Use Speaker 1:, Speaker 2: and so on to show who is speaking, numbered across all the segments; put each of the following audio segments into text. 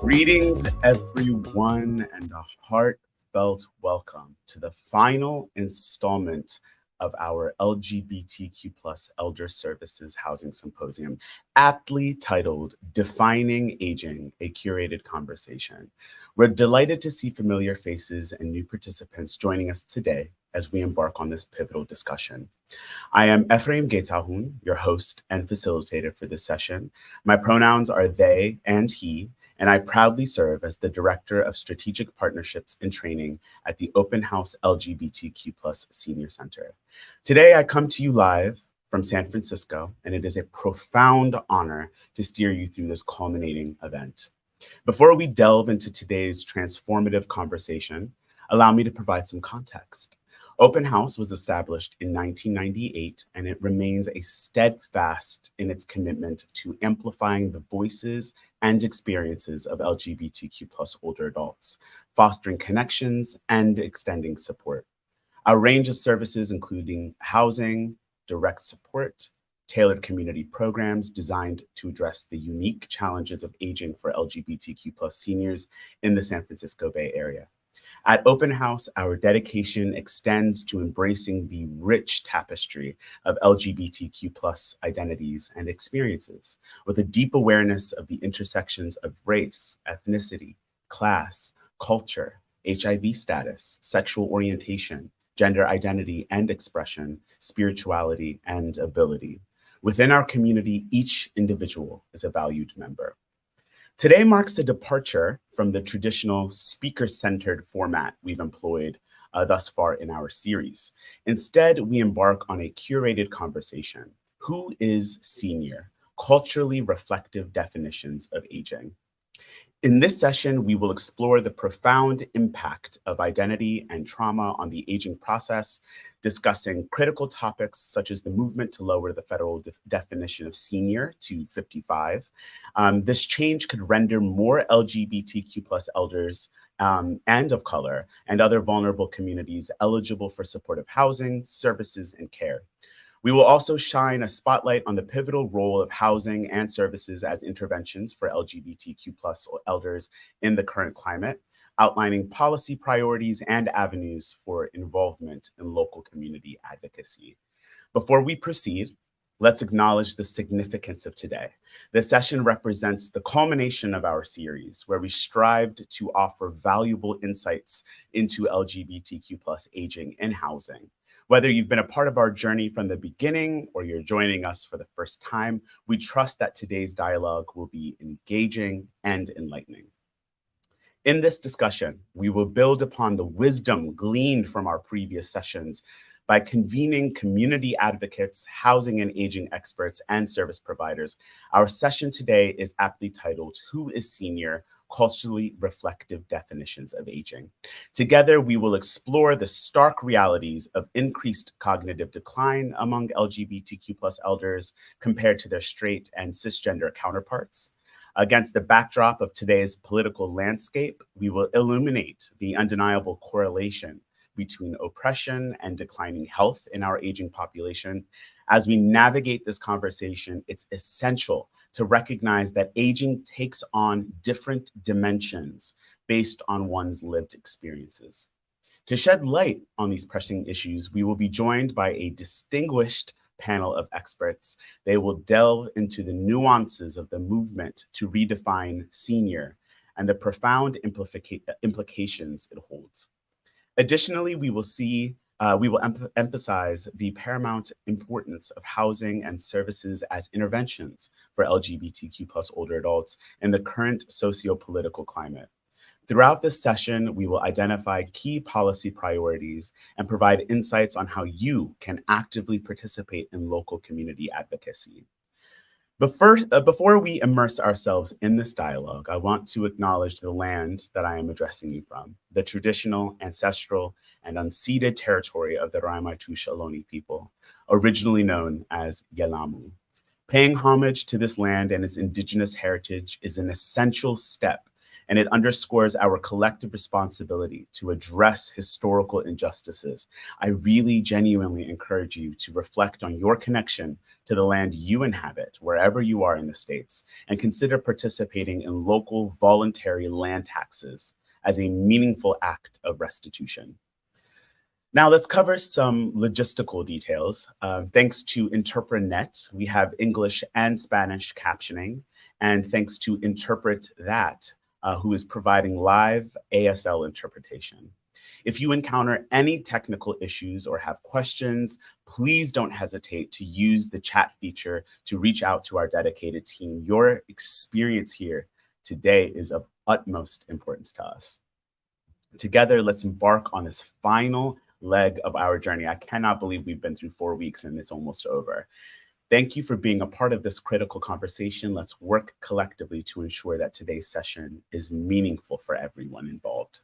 Speaker 1: Greetings, everyone, and a heartfelt welcome to the final installment of our LGBTQ plus Elder Services Housing Symposium, aptly titled Defining Aging, a Curated Conversation. We're delighted to see familiar faces and new participants joining us today as we embark on this pivotal discussion. I am Ephraim Getahun, your host and facilitator for this session. My pronouns are they and he, and I proudly serve as the Director of Strategic Partnerships and Training at the Open House LGBTQ Senior Center. Today, I come to you live from San Francisco, and it is a profound honor to steer you through this culminating event. Before we delve into today's transformative conversation, allow me to provide some context. Open House was established in 1998, and it remains a steadfast in its commitment to amplifying the voices and experiences of LGBTQ plus older adults, fostering connections and extending support. Our range of services including housing, direct support, tailored community programs designed to address the unique challenges of aging for LGBTQ plus seniors in the San Francisco Bay Area. At Open House, our dedication extends to embracing the rich tapestry of LGBTQ plus identities and experiences, with a deep awareness of the intersections of race, ethnicity, class, culture, HIV status, sexual orientation, gender identity and expression, spirituality, and ability. Within our community, each individual is a valued member. Today marks a departure from the traditional speaker-centered format we've employed thus far in our series. Instead, we embark on a curated conversation. Who is senior? Culturally reflective definitions of aging. In this session, we will explore the profound impact of identity and trauma on the aging process, discussing critical topics such as the movement to lower the federal definition of senior to 55. This change could render more LGBTQ plus elders and of color and other vulnerable communities eligible for supportive housing, services, and care. We will also shine a spotlight on the pivotal role of housing and services as interventions for LGBTQ plus elders in the current climate, outlining policy priorities and avenues for involvement in local community advocacy. Before we proceed, let's acknowledge the significance of today. This session represents the culmination of our series, where we strived to offer valuable insights into LGBTQ plus aging and housing. Whether you've been a part of our journey from the beginning or you're joining us for the first time, we trust that today's dialogue will be engaging and enlightening. In this discussion, we will build upon the wisdom gleaned from our previous sessions by convening community advocates, housing and aging experts, and service providers. Our session today is aptly titled, Who is Senior? Culturally Reflective Definitions of Aging. Together, we will explore the stark realities of increased cognitive decline among LGBTQ plus elders compared to their straight and cisgender counterparts. Against the backdrop of today's political landscape, we will illuminate the undeniable correlation between oppression and declining health in our aging population. As we navigate this conversation, it's essential to recognize that aging takes on different dimensions based on one's lived experiences. To shed light on these pressing issues, we will be joined by a distinguished panel of experts. They will delve into the nuances of the movement to redefine senior and the profound implications it holds. Additionally, we will emphasize the paramount importance of housing and services as interventions for LGBTQ plus older adults in the current socio-political climate. Throughout this session, we will identify key policy priorities and provide insights on how you can actively participate in local community advocacy. Before we immerse ourselves in this dialogue, I want to acknowledge the land that I am addressing you from, the traditional, ancestral, and unceded territory of the Ramaytush Ohlone people, originally known as Yelamu. Paying homage to this land and its indigenous heritage is an essential step and it underscores our collective responsibility to address historical injustices. I really genuinely encourage you to reflect on your connection to the land you inhabit, wherever you are in the States, and consider participating in local voluntary land taxes as a meaningful act of restitution. Now let's cover some logistical details. Thanks to InterpreNet, we have English and Spanish captioning, and thanks to Interpret That, who is providing live ASL interpretation. If you encounter any technical issues or have questions, please don't hesitate to use the chat feature to reach out to our dedicated team. Your experience here today is of utmost importance to us. Together, let's embark on this final leg of our journey. I cannot believe we've been through 4 weeks and it's almost over. Thank you for being a part of this critical conversation. Let's work collectively to ensure that today's session is meaningful for everyone involved.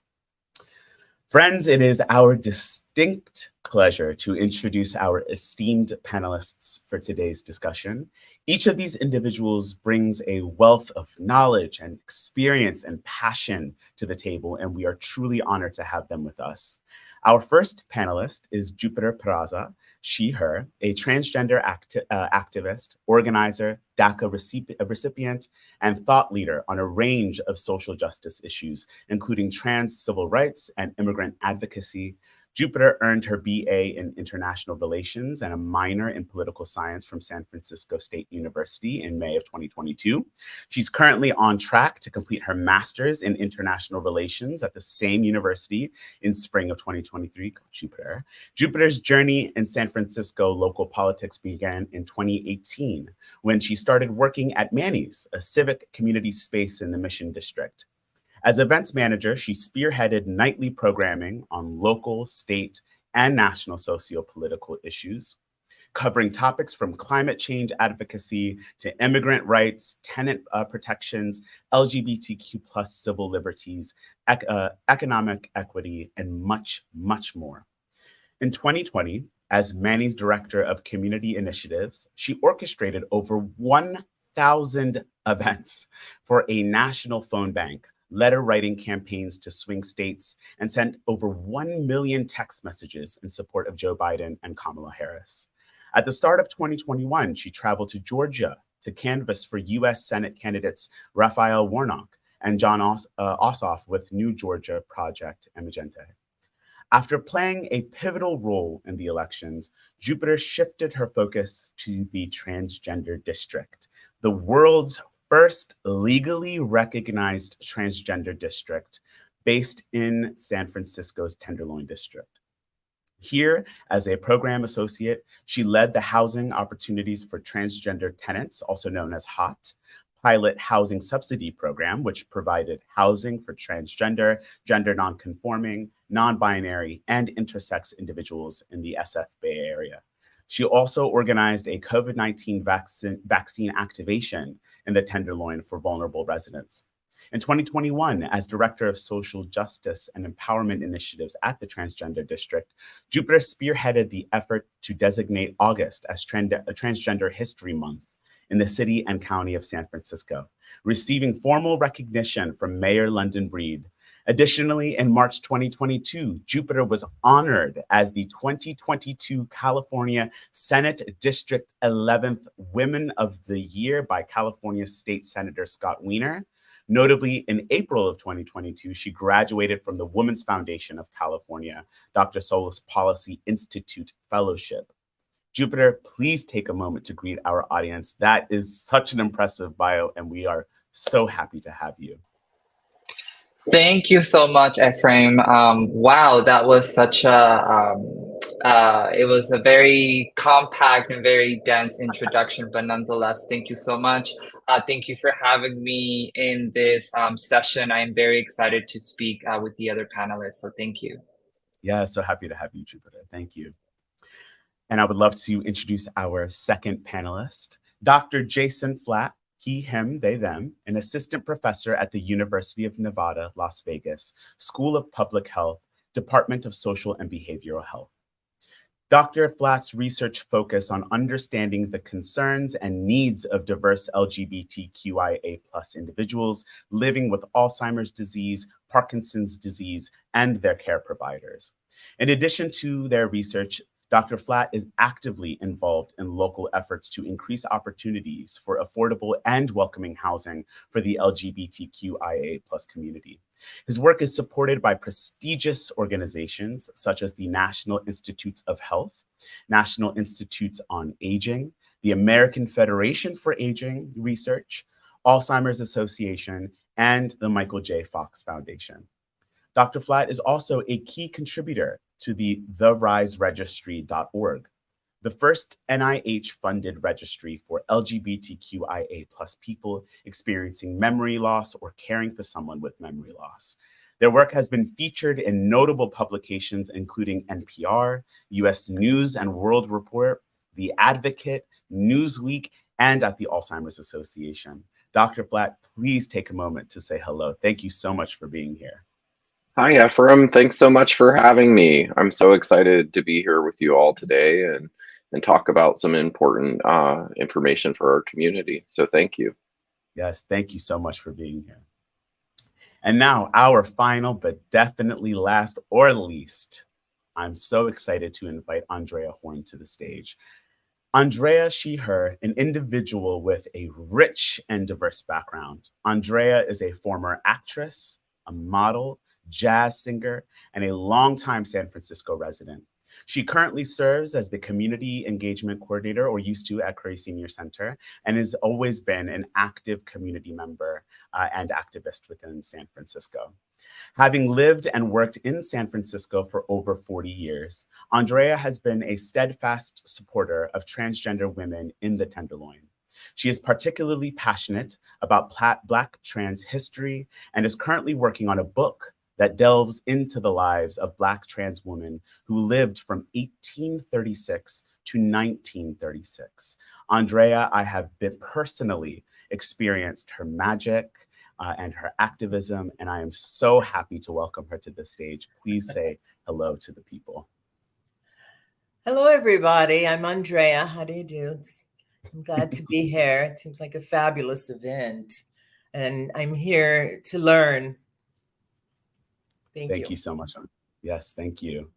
Speaker 1: Friends, it is our distinct pleasure to introduce our esteemed panelists for today's discussion. Each of these individuals brings a wealth of knowledge and experience and passion to the table, and we are truly honored to have them with us. Our first panelist is Jupiter Peraza, she, her, a transgender activist, organizer, DACA recipient, and thought leader on a range of social justice issues, including trans civil rights and immigrant advocacy. Jupiter earned her BA in International Relations and a minor in Political Science from San Francisco State University in May of 2022. She's currently on track to complete her master's in International Relations at the same university in spring of 2023. Jupiter. Jupiter's journey in San Francisco local politics began in 2018 when she started working at Manny's, a civic community space in the Mission District. As events manager, she spearheaded nightly programming on local, state, and national socio-political issues, covering topics from climate change advocacy to immigrant rights, tenant protections, LGBTQ plus civil liberties, economic equity, and much, much more. In 2020, as Manny's Director of Community Initiatives, she orchestrated over 1,000 events for a national phone bank, letter writing campaigns to swing states, and sent over 1 million text messages in support of Joe Biden and Kamala Harris. At the start of 2021, she traveled to Georgia to canvass for US Senate candidates Raphael Warnock and John Ossoff with New Georgia Project and Magenta. After playing a pivotal role in the elections, Jupiter shifted her focus to the transgender district, the world's first legally recognized transgender district based in San Francisco's Tenderloin district. Here, as a program associate, she led the Housing Opportunities for Transgender Tenants, also known as HOT, pilot housing subsidy program, which provided housing for transgender, gender nonconforming, non-binary, and intersex individuals in the SF Bay Area. She also organized a COVID-19 vaccine activation in the Tenderloin for vulnerable residents. In 2021, as Director of Social Justice and Empowerment Initiatives at the Transgender District, Jupiter spearheaded the effort to designate August as Transgender History Month in the city and county of San Francisco, receiving formal recognition from Mayor London Breed. Additionally, in March 2022, Jupiter was honored as the 2022 California Senate District 11th Women of the Year by California State Senator Scott Wiener. Notably, in April of 2022, she graduated from the Women's Foundation of California, Dr. Solis Policy Institute Fellowship. Jupiter, please take a moment to greet our audience. That is such an impressive bio, and we are so happy to have you.
Speaker 2: Thank you so much, Ephraim. Wow, that was such a, it was a very compact and very dense introduction, but nonetheless, thank you so much. Thank you for having me in this session. I am very excited to speak with the other panelists, so thank you.
Speaker 1: Yeah, so happy to have you, Jupiter. Thank you. And I would love to introduce our second panelist, Dr. Jason Flatt, he, him, they, them, an assistant professor at the University of Nevada, Las Vegas, School of Public Health, Department of Social and Behavioral Health. Dr. Flatt's research focused on understanding the concerns and needs of diverse LGBTQIA plus individuals living with Alzheimer's disease, Parkinson's disease, and their care providers. In addition to their research, Dr. Flatt is actively involved in local efforts to increase opportunities for affordable and welcoming housing for the LGBTQIA plus community. His work is supported by prestigious organizations such as the National Institutes of Health, National Institutes on Aging, the American Federation for Aging Research, Alzheimer's Association, and the Michael J. Fox Foundation. Dr. Flatt is also a key contributor to the theriseregistry.org, the first NIH-funded registry for LGBTQIA plus people experiencing memory loss or caring for someone with memory loss. Their work has been featured in notable publications including NPR, US News and World Report, The Advocate, Newsweek, and at the Alzheimer's Association. Dr. Flatt, please take a moment to say hello. Thank you so much for being here.
Speaker 3: Hi, Ephraim. Thanks so much for having me. I'm so excited to be here with you all today and talk about some important information for our community. So thank you.
Speaker 1: Yes, thank you so much for being here. And now our final, but definitely last or least, I'm so excited to invite Andrea Horn to the stage. Andrea, she, her, an individual with a rich and diverse background. Andrea is a former actress, a model, jazz singer, and a longtime San Francisco resident. She currently serves as the Community Engagement Coordinator, or used to, at Curry Senior Center, and has always been an active community member and activist within San Francisco. Having lived and worked in San Francisco for over 40 years, Andrea has been a steadfast supporter of transgender women in the Tenderloin. She is particularly passionate about Black trans history and is currently working on a book that delves into the lives of Black trans women who lived from 1836 to 1936. Andrea, I have been personally experienced her magic and her activism, and I am so happy to welcome her to the stage. Please say hello to the people.
Speaker 4: Hello, everybody. I'm Andrea. How do you do? I'm glad to be here. It seems like a fabulous event, and I'm here to learn.
Speaker 1: Thank you so much. Yes, thank you.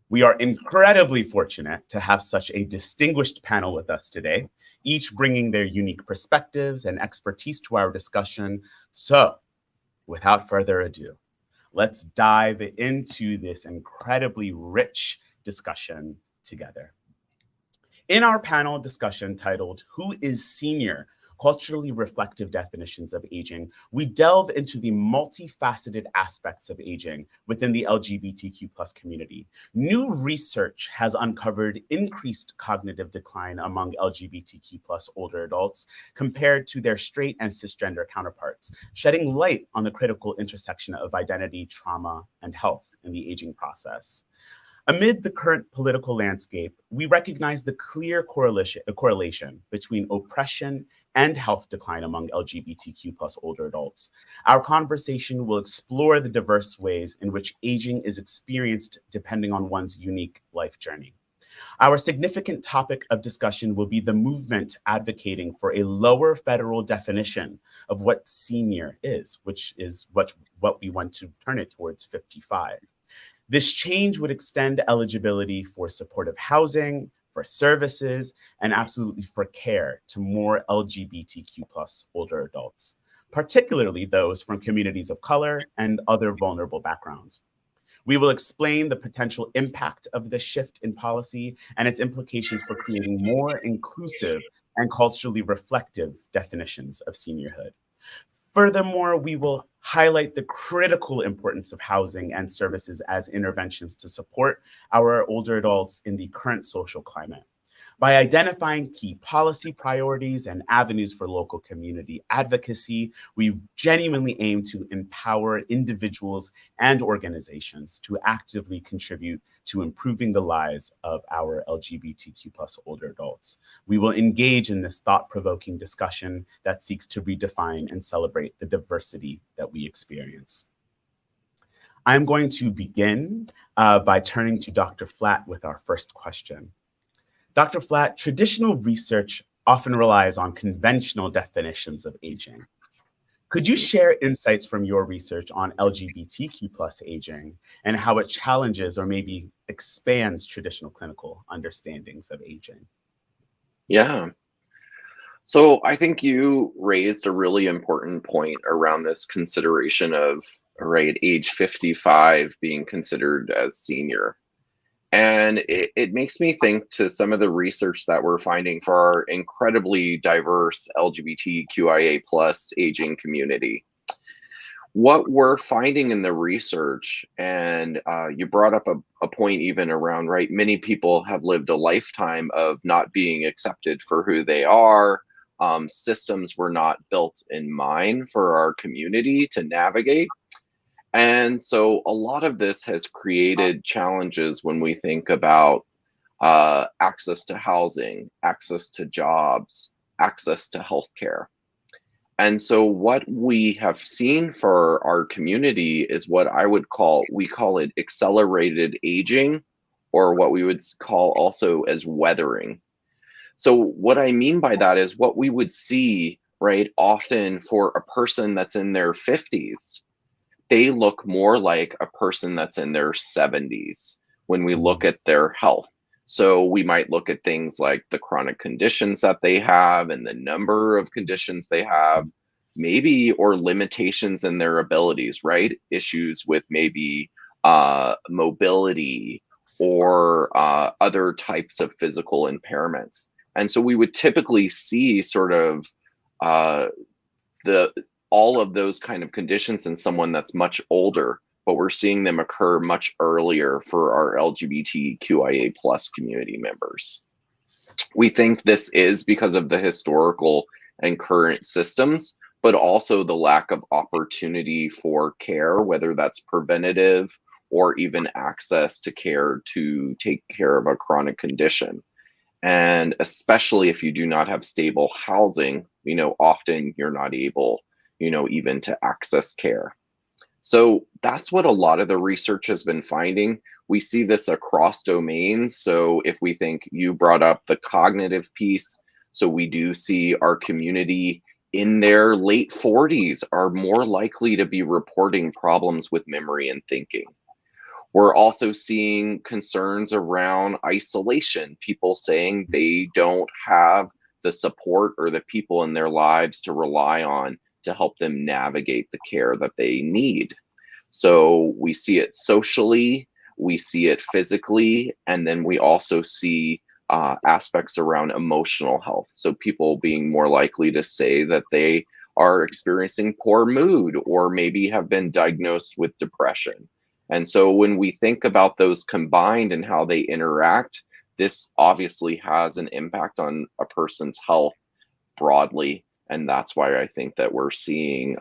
Speaker 1: We are incredibly fortunate to have such a distinguished panel with us today, each bringing their unique perspectives and expertise to our discussion. So, without further ado, let's dive into this incredibly rich discussion together. In our panel discussion titled, "Who is Senior? Culturally Reflective Definitions of Aging," we delve into the multifaceted aspects of aging within the LGBTQ plus community. New research has uncovered increased cognitive decline among LGBTQ plus older adults compared to their straight and cisgender counterparts, shedding light on the critical intersection of identity, trauma, and health in the aging process. Amid the current political landscape, we recognize the clear correlation between oppression and health decline among LGBTQ plus older adults. Our conversation will explore the diverse ways in which aging is experienced depending on one's unique life journey. Our significant topic of discussion will be the movement advocating for a lower federal definition of what senior is, which is what we want to turn it towards 55. This change would extend eligibility for supportive housing, for services, and absolutely for care to more LGBTQ plus older adults, particularly those from communities of color and other vulnerable backgrounds. We will explain the potential impact of this shift in policy and its implications for creating more inclusive and culturally reflective definitions of seniorhood. Furthermore, we will highlight the critical importance of housing and services as interventions to support our older adults in the current social climate. By identifying key policy priorities and avenues for local community advocacy, we genuinely aim to empower individuals and organizations to actively contribute to improving the lives of our LGBTQ plus older adults. We will engage in this thought-provoking discussion that seeks to redefine and celebrate the diversity that we experience. I'm going to begin by turning to Dr. Flatt with our first question. Dr. Flatt, traditional research often relies on conventional definitions of aging. Could you share insights from your research on LGBTQ plus aging and how it challenges or maybe expands traditional clinical understandings of aging?
Speaker 3: Yeah. So I think you raised a really important point around this consideration of, right, age 55 being considered as senior. And it makes me think to some of the research that we're finding for our incredibly diverse LGBTQIA plus aging community. What we're finding in the research, and you brought up a point even around, right, many people have lived a lifetime of not being accepted for who they are. Systems were not built in mind for our community to navigate. And so a lot of this has created challenges when we think about access to housing, access to jobs, access to healthcare. And so what we have seen for our community is what we call it accelerated aging, or what we would call also as weathering. So what I mean by that is what we would see, right, often for a person that's in their 50s, they look more like a person that's in their 70s when we look at their health. So we might look at things like the chronic conditions that they have and the number of conditions they have, maybe, or limitations in their abilities, right? Issues with maybe mobility or other types of physical impairments. And so we would typically see sort of all of those kind of conditions in someone that's much older, but we're seeing them occur much earlier for our LGBTQIA plus community members. We think this is because of the historical and current systems, but also the lack of opportunity for care, whether that's preventative or even access to care to take care of a chronic condition. And especially if you do not have stable housing, often you're not able, even to access care. So that's what a lot of the research has been finding. We see this across domains. So if we think, you brought up the cognitive piece, so we do see our community in their late 40s are more likely to be reporting problems with memory and thinking. We're also seeing concerns around isolation, people saying they don't have the support or the people in their lives to rely on to help them navigate the care that they need. So we see it socially, we see it physically, and then we also see aspects around emotional health. So people being more likely to say that they are experiencing poor mood or maybe have been diagnosed with depression. And so when we think about those combined and how they interact, this obviously has an impact on a person's health broadly. And that's why I think that we're seeing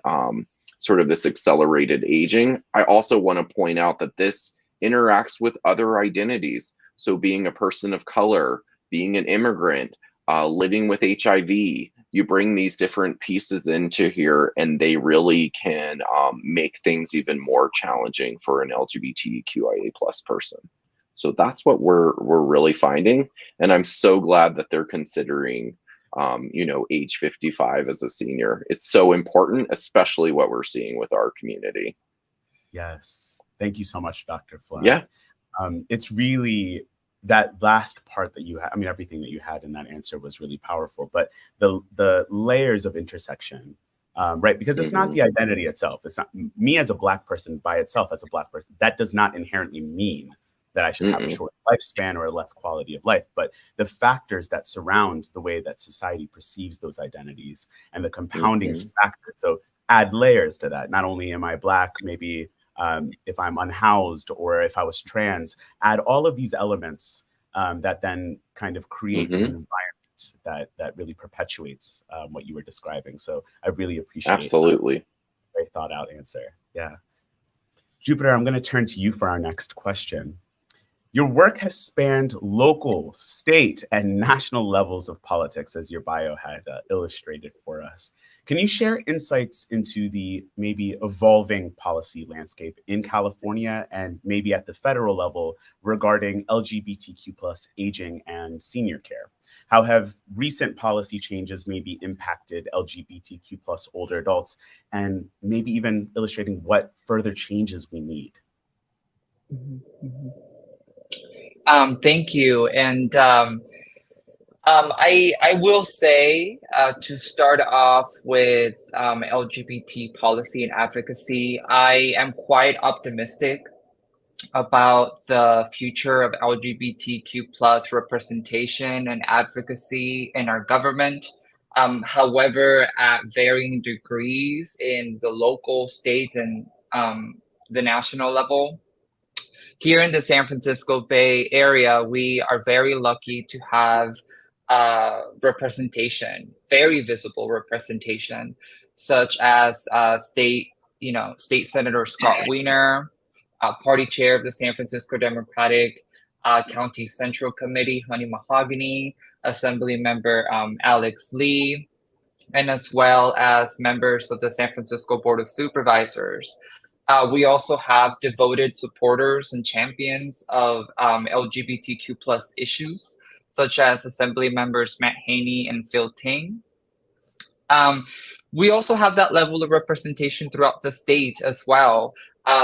Speaker 3: sort of this accelerated aging. I also want to point out that this interacts with other identities. So being a person of color, being an immigrant, living with HIV, you bring these different pieces into here and they really can make things even more challenging for an LGBTQIA plus person. So that's what we're really finding. And I'm so glad that they're considering age 55 as a senior. It's so important, especially what we're seeing with our community.
Speaker 1: Yes. Thank you so much, Dr. Flatt.
Speaker 3: Yeah.
Speaker 1: It's really that last part that you had. I mean, everything that you had in that answer was really powerful, but the layers of intersection, right? Because it's not the identity itself. It's not me as a Black person by itself, as a Black person. That does not inherently mean that I should have a short lifespan or a less quality of life, but the factors that surround the way that society perceives those identities and the compounding factors. So add layers to that. Not only am I Black, maybe if I'm unhoused or if I was trans, add all of these elements that then kind of create an environment that really perpetuates what you were describing. So I really appreciate
Speaker 3: Absolutely.
Speaker 1: Very thought out answer. Yeah. Jupiter, I'm going to turn to you for our next question. Your work has spanned local, state, and national levels of politics, as your bio had illustrated for us. Can you share insights into the maybe evolving policy landscape in California and maybe at the federal level regarding LGBTQ plus aging and senior care? How have recent policy changes maybe impacted LGBTQ plus older adults, and maybe even illustrating what further changes we need?
Speaker 2: Thank you. And I will say to start off with LGBT policy and advocacy, I am quite optimistic about the future of LGBTQ plus representation and advocacy in our government. However, at varying degrees in the local, state, and the national level. Here in the San Francisco Bay Area, we are very lucky to have representation, very visible representation, such as State Senator Scott Wiener, party chair of the San Francisco Democratic County Central Committee, Honey Mahogany, Assembly Member Alex Lee, and as well as members of the San Francisco Board of Supervisors. We also have devoted supporters and champions of LGBTQ plus issues, such as Assembly members Matt Haney and Phil Ting. We also have that level of representation throughout the state as well.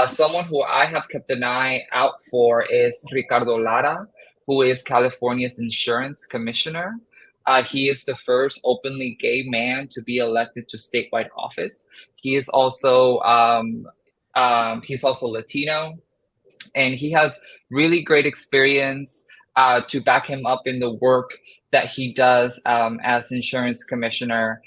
Speaker 2: Someone who I have kept an eye out for is Ricardo Lara, who is California's insurance commissioner. He is the first openly gay man to be elected to statewide office. He is also he's also Latino, and he has really great experience to back him up in the work that he does as insurance commissioner.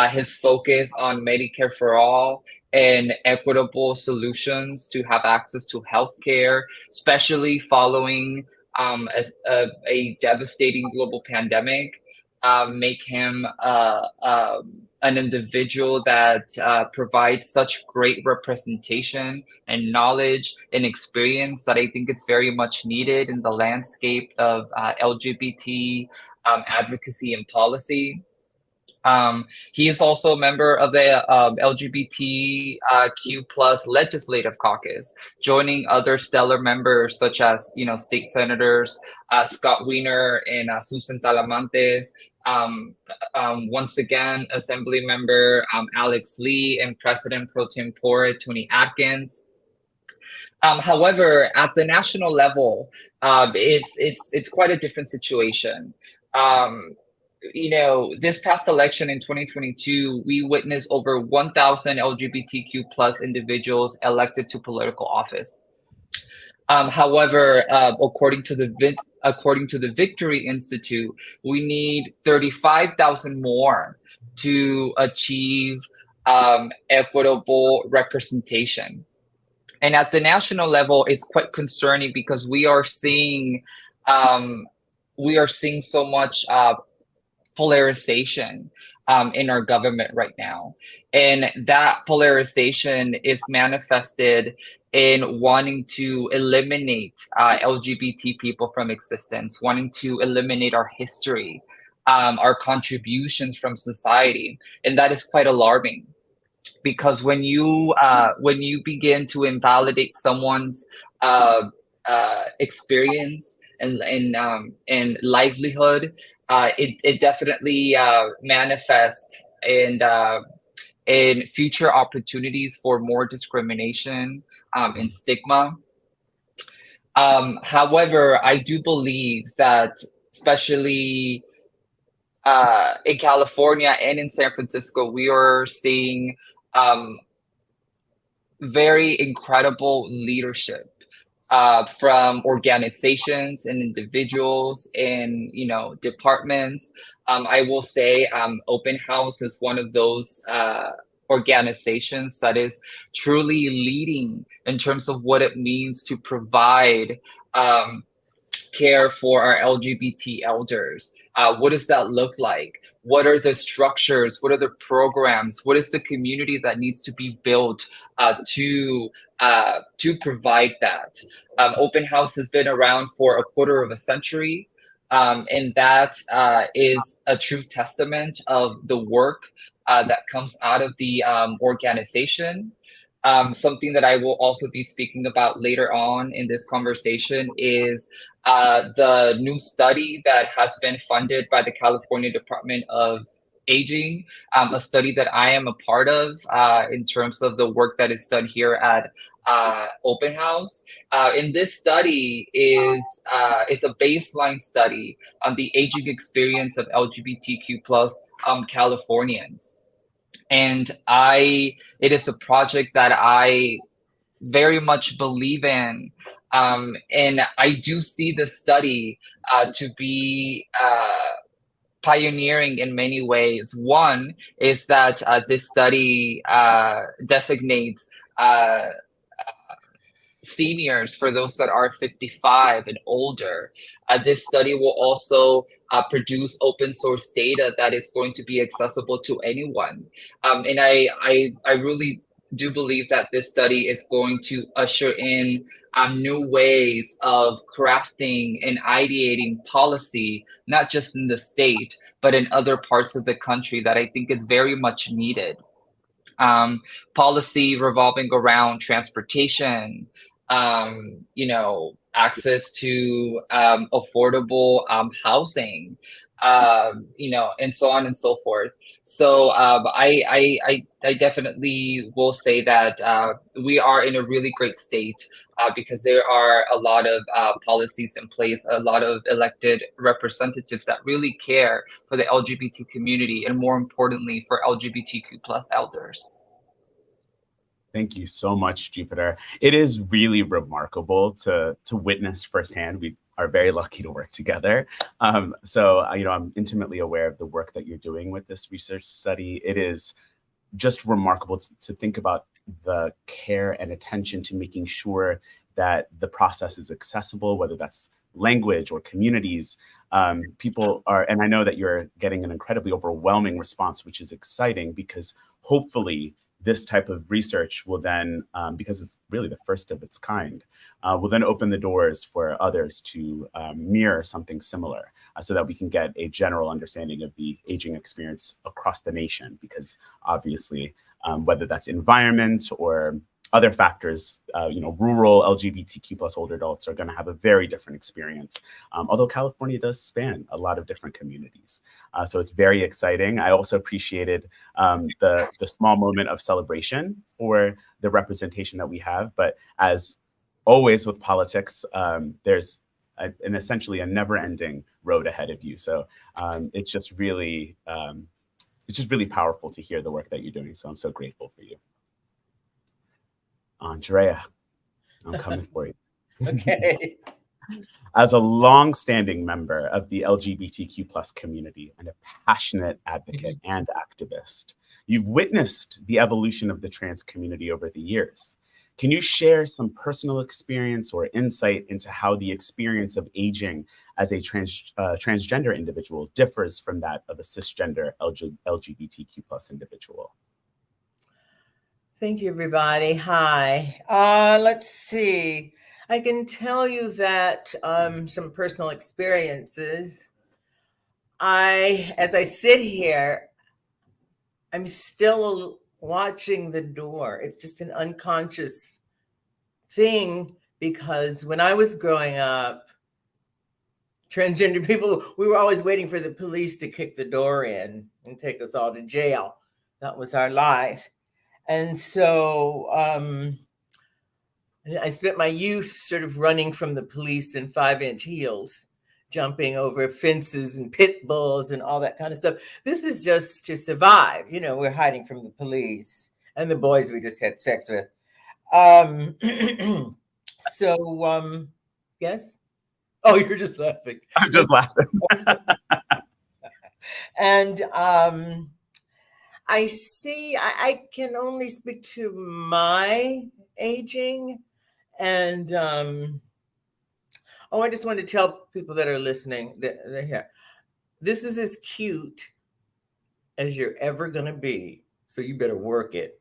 Speaker 2: His focus on Medicare for all and equitable solutions to have access to healthcare, especially following a devastating global pandemic, make him an individual that provides such great representation and knowledge and experience that I think it's very much needed in the landscape of LGBT advocacy and policy. He is also a member of the LGBTQ plus legislative caucus, joining other stellar members such as, state senators Scott Wiener and Susan Talamantes. Once again, Assembly member Alex Lee and President pro tempore Tony Atkins. However, at the national level, it's quite a different situation. This past election in 2022, we witnessed over 1,000 LGBTQ plus individuals elected to political office. However, according to the Victory Institute, we need 35,000 more to achieve equitable representation. And at the national level, it's quite concerning because we are seeing so much polarization in our government right now. And that polarization is manifested in wanting to eliminate LGBT people from existence, wanting to eliminate our history, our contributions from society. And that is quite alarming, because when you begin to invalidate someone's experience and livelihood, it definitely manifests in future opportunities for more discrimination and stigma. However, I do believe that, especially in California and in San Francisco, we are seeing very incredible leadership from organizations and individuals and departments. I will say Open House is one of those organizations that is truly leading in terms of what it means to provide care for our LGBT elders? What does that look like? What are the structures? What are the programs? What is the community that needs to be built to provide that? Open House has been around for a quarter of a century, and that is a true testament of the work that comes out of the organization. Something that I will also be speaking about later on in this conversation is the new study that has been funded by the California Department of Aging, a study that I am a part of in terms of the work that is done here at Open House. And this study is a baseline study on the aging experience of LGBTQ plus Californians. And it is a project that I very much believe in. And I do see the study to be pioneering in many ways. One is that this study designates seniors for those that are 55 and older. This study will also produce open source data that is going to be accessible to anyone. And I really do believe that this study is going to usher in new ways of crafting and ideating policy, not just in the state, but in other parts of the country that I think is very much needed. Policy revolving around transportation, access to affordable housing, and so on and so forth. So I definitely will say that we are in a really great state because there are a lot of policies in place, a lot of elected representatives that really care for the LGBT community, and more importantly, for LGBTQ plus elders.
Speaker 1: Thank you so much, Jupiter. It is really remarkable to witness firsthand. We are very lucky to work together. So I'm intimately aware of the work that you're doing with this research study. It is just remarkable to think about the care and attention to making sure that the process is accessible, whether that's language or communities. People are, and I know that you're getting an incredibly overwhelming response, which is exciting because hopefully this type of research will then, because it's really the first of its kind, will then open the doors for others to mirror something similar so that we can get a general understanding of the aging experience across the nation. Because obviously, whether that's environment or other factors, rural LGBTQ plus older adults are going to have a very different experience, although California does span a lot of different communities. So it's very exciting. I also appreciated the small moment of celebration for the representation that we have. But as always with politics, there's an essentially a never-ending road ahead of you. So it's just really powerful to hear the work that you're doing. So I'm so grateful for you. Andrea, I'm coming for you.
Speaker 4: Okay.
Speaker 1: As a long-standing member of the LGBTQ plus community and a passionate advocate and activist, you've witnessed the evolution of the trans community over the years. Can you share some personal experience or insight into how the experience of aging as a transgender individual differs from that of a cisgender LGBTQ plus individual?
Speaker 4: Thank you, everybody. Hi. Let's see. I can tell you that some personal experiences. As I sit here, I'm still watching the door. It's just an unconscious thing because when I was growing up, transgender people, we were always waiting for the police to kick the door in and take us all to jail. That was our life. And so I spent my youth sort of running from the police in 5-inch heels, jumping over fences and pit bulls and all that kind of stuff. This is just to survive. We're hiding from the police and the boys we just had sex with. Yes? Oh, you're just laughing.
Speaker 1: I'm just laughing.
Speaker 4: And I can only speak to my aging, and Oh, I just wanted to tell people that are listening that they're here. This is as cute as you're ever going to be. So you better work it.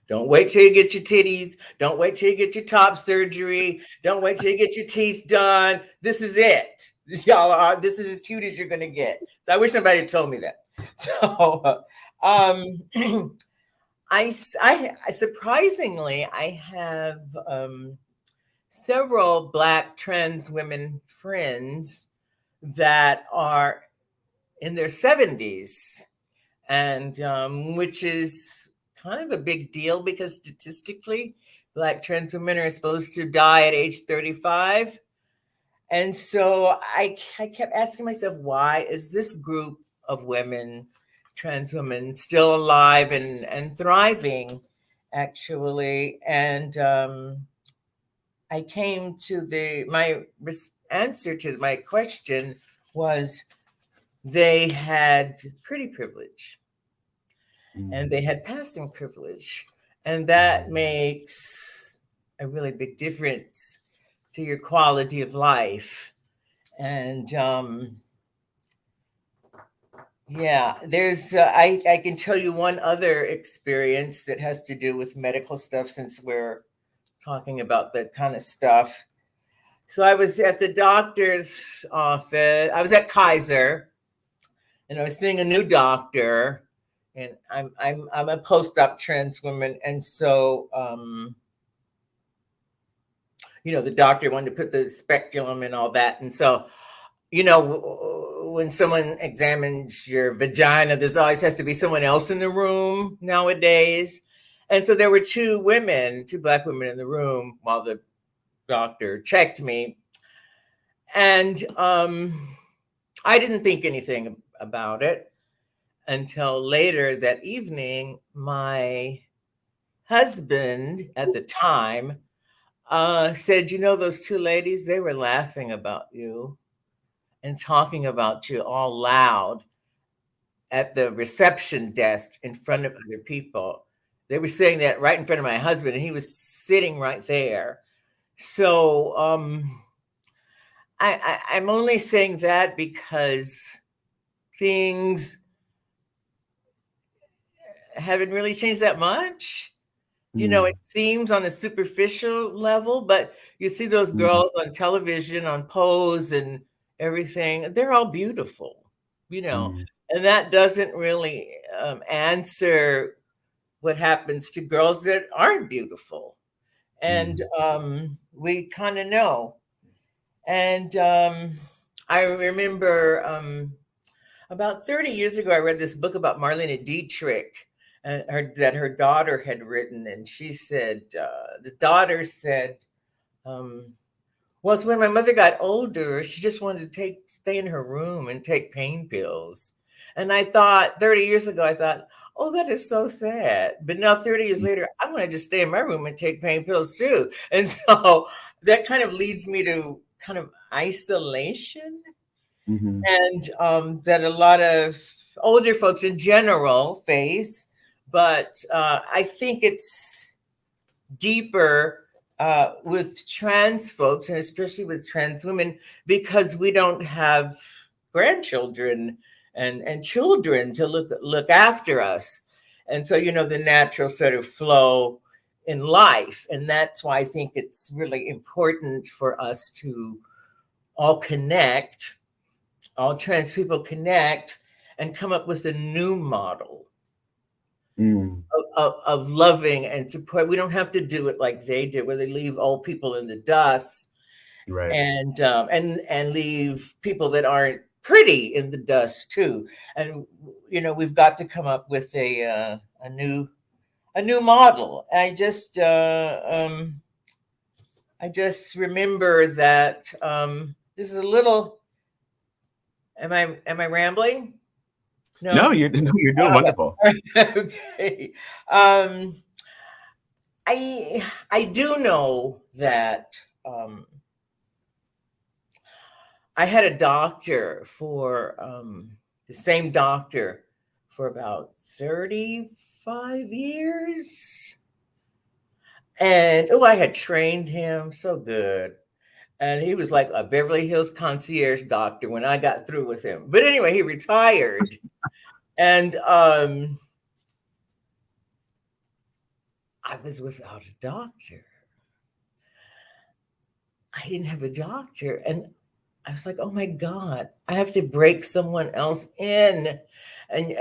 Speaker 4: Don't wait till you get your titties. Don't wait till you get your top surgery. Don't wait till you get your teeth done. This is it. This is as cute as you're going to get. So I wish somebody had told me that. So, I surprisingly, I have several Black trans women friends that are in their 70s, and which is kind of a big deal because statistically, Black trans women are supposed to die at age 35. And so I kept asking myself, why is this group of women, trans women, still alive and thriving, actually? And I came to my answer to my question was they had pretty privilege and they had passing privilege. And that makes a really big difference to your quality of life. And yeah, there's, I can tell you one other experience that has to do with medical stuff since we're talking about that kind of stuff. So I was at the doctor's office. I was at Kaiser, and I was seeing a new doctor. And I'm a post-op trans woman, and so the doctor wanted to put the speculum and all that, and so when someone examines your vagina, there's always has to be someone else in the room nowadays, and so there were two Black women in the room while the doctor checked me, and I didn't think anything about it until later that evening. My husband at the time said, those two ladies, they were laughing about you and talking about you all loud at the reception desk in front of other people. They were saying that right in front of my husband, and he was sitting right there. So I'm only saying that because things haven't really changed that much. It seems on a superficial level, but you see those girls on television, on Pose and everything, they're all beautiful, and that doesn't really answer what happens to girls that aren't beautiful. And we kind of know. And I remember about 30 years ago, I read this book about Marlene Dietrich that her daughter had written. And she said, the daughter said, well, it's when my mother got older, she just wanted to stay in her room and take pain pills. And I thought 30 years ago, I thought, oh, that is so sad. But now 30 years later, I want to just stay in my room and take pain pills too. And so that kind of leads me to kind of isolation. And that a lot of older folks in general face. But I think it's deeper with trans folks, and especially with trans women, because we don't have grandchildren and children to look after us. And so, the natural sort of flow in life. And that's why I think it's really important for us to all connect, all trans people connect, and come up with a new model of loving and support. We don't have to do it like they did, where they leave old people in the dust,
Speaker 1: Right.
Speaker 4: and leave people that aren't pretty in the dust too. And we've got to come up with a new model. I just remember that this is a little. Am I rambling?
Speaker 1: No, you're doing wonderful.
Speaker 4: Okay. I do know that I had a doctor for the same doctor for about 35 years. And I had trained him so good. And he was like a Beverly Hills concierge doctor when I got through with him. But anyway, he retired. And I was without a doctor. I didn't have a doctor. And I was like, oh my God, I have to break someone else in. And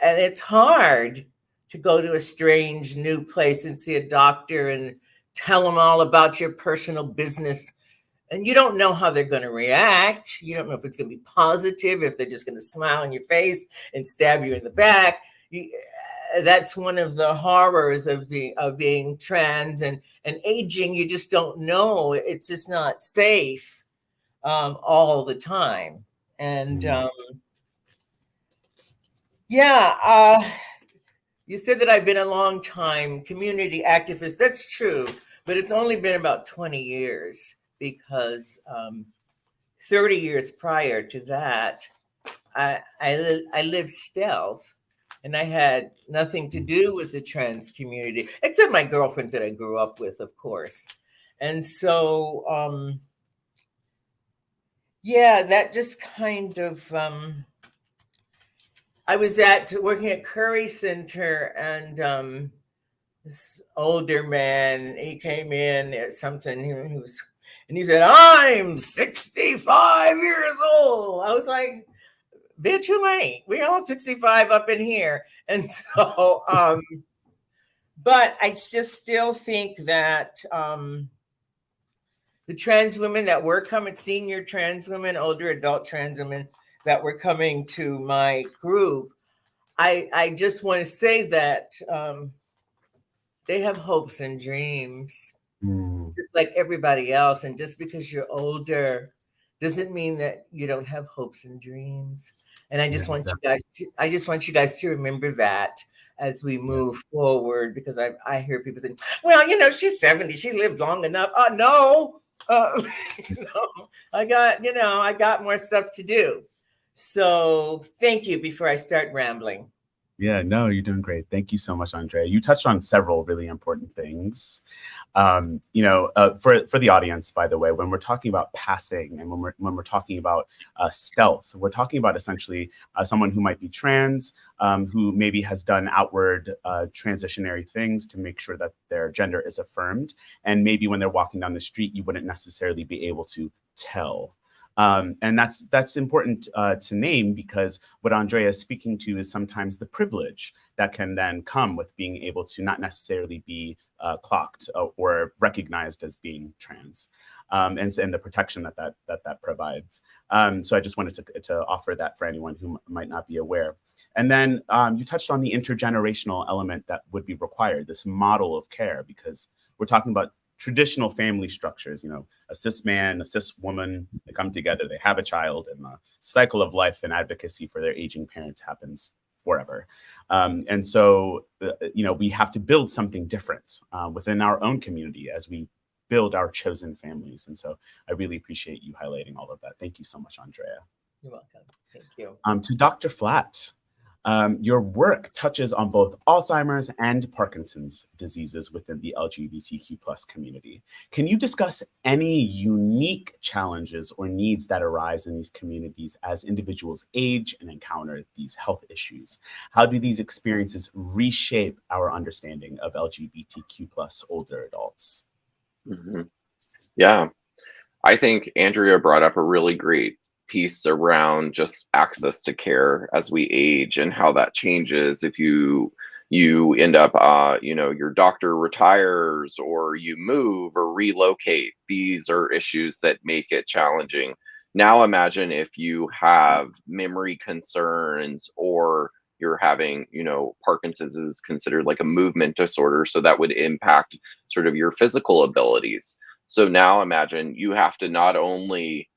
Speaker 4: it's hard to go to a strange new place and see a doctor and tell them all about your personal business. And you don't know how they're going to react. You don't know if it's going to be positive, if they're just going to smile in your face and stab you in the back. That's one of the horrors of being trans and aging. You just don't know. It's just not safe all the time. And you said that I've been a long time community activist. That's true, but it's only been about 20 years because 30 years prior to that, I lived stealth. And I had nothing to do with the trans community, except my girlfriends that I grew up with, of course. And so, that just kind of, I was working at Curry Center, and this older man, he came in or something, and he said, I'm 65 years old. I was like, bitch, who ain't? We all 65 up in here. And so, but I just still think that the trans women that were coming, senior trans women, older adult trans women that were coming to my group, I just want to say that they have hopes and dreams, just like everybody else. And just because you're older doesn't mean that you don't have hopes and dreams. And I just want you guys to remember that as we move forward, because I hear people saying, well, she's 70, she lived long enough. No, I got more stuff to do. So thank you before I start rambling.
Speaker 1: Yeah, no, you're doing great. Thank you so much, Andrea. You touched on several really important things. For the audience, by the way, when we're talking about passing and when we're talking about stealth, we're talking about essentially someone who might be trans, who maybe has done outward transitionary things to make sure that their gender is affirmed. And maybe when they're walking down the street, you wouldn't necessarily be able to tell. And that's important to name, because what Andrea is speaking to is sometimes the privilege that can then come with being able to not necessarily be clocked or recognized as being trans, and the protection that provides. So I just wanted to offer that for anyone who might not be aware. And then you touched on the intergenerational element that would be required, this model of care, because we're talking about traditional family structures, a cis man, a cis woman, they come together, they have a child, and the cycle of life and advocacy for their aging parents happens forever. And so, we have to build something different within our own community as we build our chosen families. And so I really appreciate you highlighting all of that. Thank you so much, Andrea.
Speaker 4: You're welcome. Thank you.
Speaker 1: To Dr. Flatt. Your work touches on both Alzheimer's and Parkinson's diseases within the LGBTQ plus community. Can you discuss any unique challenges or needs that arise in these communities as individuals age and encounter these health issues? How do these experiences reshape our understanding of LGBTQ plus older adults?
Speaker 3: Mm-hmm. Yeah, I think Andrea brought up a really great piece around just access to care as we age and how that changes if you end up your doctor retires or you move or relocate. These are issues that make it challenging. Now imagine if you have memory concerns, or you're having, Parkinson's is considered like a movement disorder, so that would impact sort of your physical abilities. So now imagine you have to not only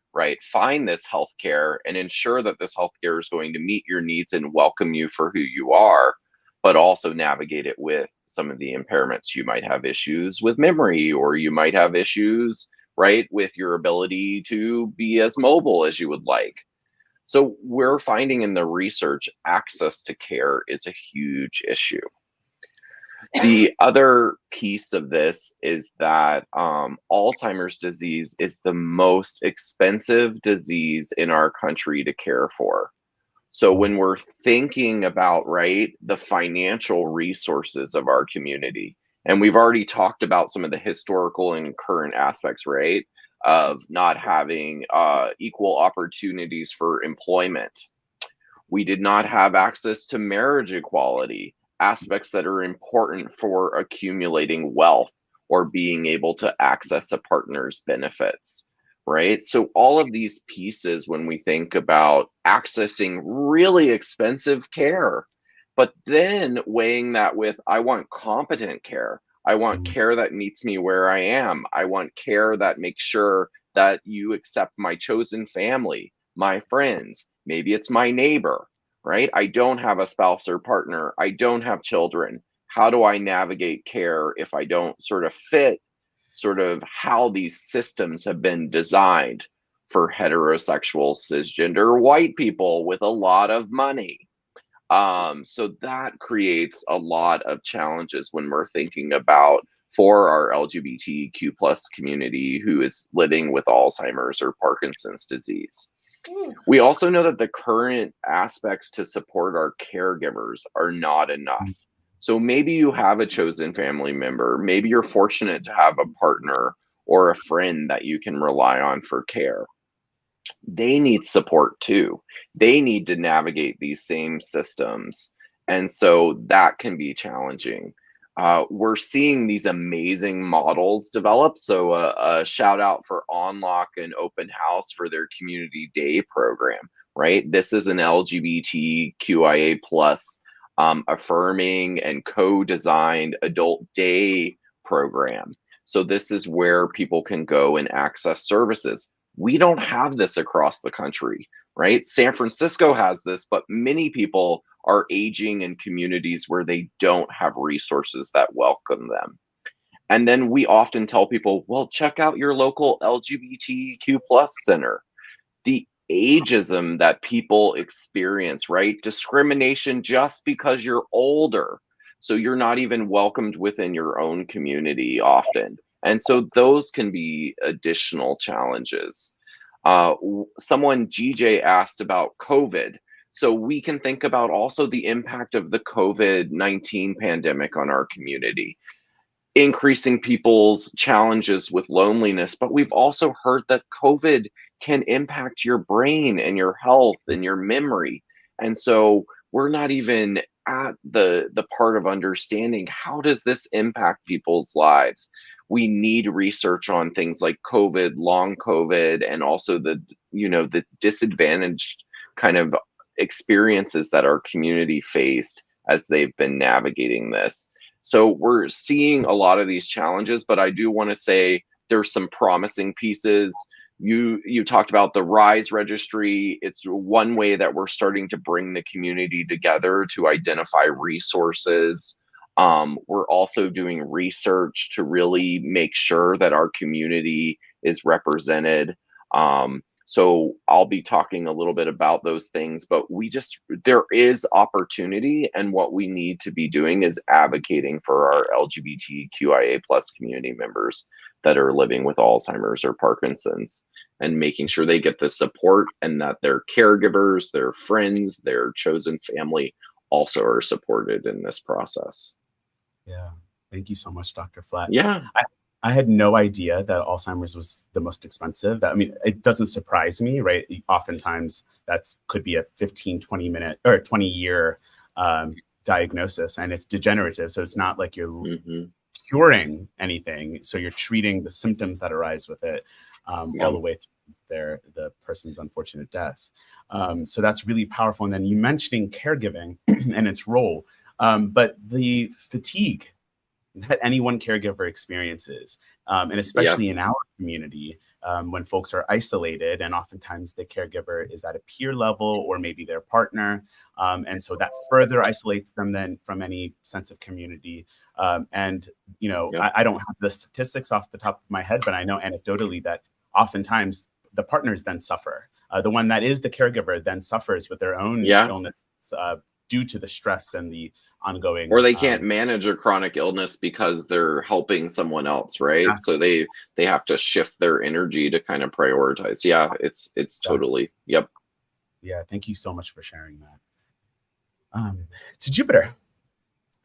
Speaker 3: find this healthcare and ensure that this healthcare is going to meet your needs and welcome you for who you are, but also navigate it with some of the impairments. You might have issues with memory, or you might have issues, with your ability to be as mobile as you would like. So we're finding in the research, access to care is a huge issue. The other piece of this is that Alzheimer's disease is the most expensive disease in our country to care for. So when we're thinking about, right, the financial resources of our community, and we've already talked about some of the historical and current aspects, right, of not having equal opportunities for employment. We did not have access to marriage equality, aspects that are important for accumulating wealth or being able to access a partner's benefits, right? So, all of these pieces, when we think about accessing really expensive care, but then weighing that with, I want competent care. I want care that meets me where I am. I want care that makes sure that you accept my chosen family, my friends, maybe it's my neighbor, right? I don't have a spouse or partner. I don't have children. How do I navigate care if I don't sort of fit sort of how these systems have been designed for heterosexual cisgender white people with a lot of money? So that creates a lot of challenges when we're thinking about for our LGBTQ plus community who is living with Alzheimer's or Parkinson's disease. We also know that the current aspects to support our caregivers are not enough. So maybe you have a chosen family member, maybe you're fortunate to have a partner or a friend that you can rely on for care. They need support too. They need to navigate these same systems. And so that can be challenging. We're seeing these amazing models develop. So a shout out for Onlock and Open House for their Community Day program, right? This is an LGBTQIA plus affirming and co-designed adult day program. So this is where people can go and access services. We don't have this across the country, right? San Francisco has this, but many people are aging in communities where they don't have resources that welcome them. And then we often tell people, well, check out your local LGBTQ plus center. The ageism that people experience, right? Discrimination just because you're older. So you're not even welcomed within your own community often. And so those can be additional challenges. Someone, GJ, asked about COVID. So we can think about also the impact of the COVID-19 pandemic on our community, increasing people's challenges with loneliness. But we've also heard that COVID can impact your brain and your health and your memory. And so we're not even at the part of understanding how does this impact people's lives. We need research on things like COVID, long COVID, and also the disadvantaged kind of experiences that our community faced as they've been navigating this. So we're seeing a lot of these challenges, but I do want to say there's some promising pieces. You talked about the RISE registry. It's one way that we're starting to bring the community together to identify resources. We're also doing research to really make sure that our community is represented. So I'll be talking a little bit about those things, but there is opportunity, and what we need to be doing is advocating for our LGBTQIA plus community members that are living with Alzheimer's or Parkinson's, and making sure they get the support and that their caregivers, their friends, their chosen family also are supported in this process.
Speaker 1: Yeah. Thank you so much, Dr. Flatt.
Speaker 3: Yeah.
Speaker 1: I had no idea that Alzheimer's was the most expensive. I mean, it doesn't surprise me, right? Oftentimes that could be a 15, 20 minute or 20 year diagnosis, and it's degenerative. So it's not like you're curing anything. So you're treating the symptoms that arise with it all the way through the person's unfortunate death. So that's really powerful. And then you mentioning caregiving and its role, but the fatigue that any one caregiver experiences, and especially in our community, when folks are isolated, and oftentimes the caregiver is at a peer level or maybe their partner, and so that further isolates them then from any sense of community. And I don't have the statistics off the top of my head, but I know anecdotally that oftentimes the partners then suffer. The one that is the caregiver then suffers with their own illness, due to the stress and the ongoing,
Speaker 3: or they can't manage a chronic illness because they're helping someone else, right?
Speaker 1: Exactly.
Speaker 3: So they have to shift their energy to kind of prioritize. Yeah, it's totally, yep.
Speaker 1: Yeah, thank you so much for sharing that. To Jupiter,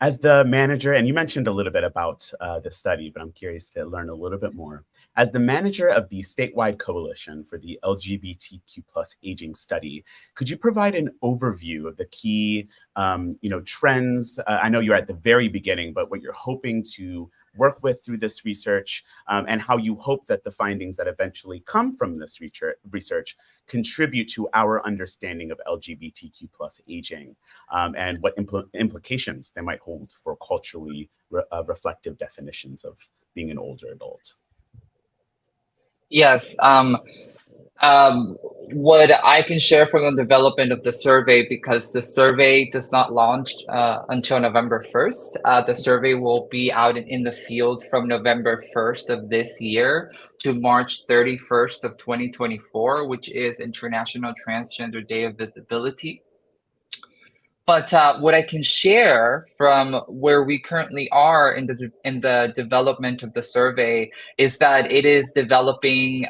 Speaker 1: as the manager, and you mentioned a little bit about the study, but I'm curious to learn a little bit more. As the manager of the statewide coalition for the LGBTQ plus aging study, could you provide an overview of the key trends? I know you're at the very beginning, but what you're hoping to work with through this research, and how you hope that the findings that eventually come from this research contribute to our understanding of LGBTQ plus aging, and what implications they might hold for culturally reflective definitions of being an older adult.
Speaker 2: Yes. What I can share from the development of the survey, because the survey does not launch until November 1st. The survey will be out in the field from November 1st of this year to March 31st of 2024, which is International Transgender Day of Visibility. But what I can share from where we currently are in the development of the survey is that it is developing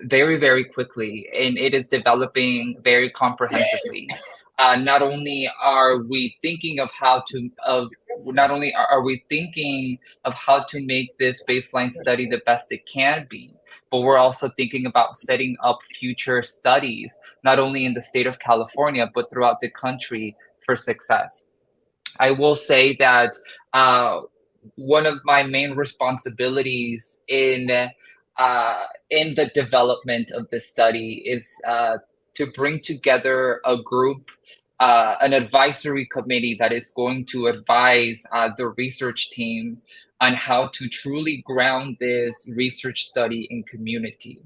Speaker 2: very, very quickly, and it is developing very comprehensively. Not only are we thinking of how to make this baseline study the best it can be, but we're also thinking about setting up future studies, not only in the state of California, but throughout the country, for success. I will say that one of my main responsibilities in the development of this study is to bring together a group, an advisory committee that is going to advise the research team on how to truly ground this research study in community.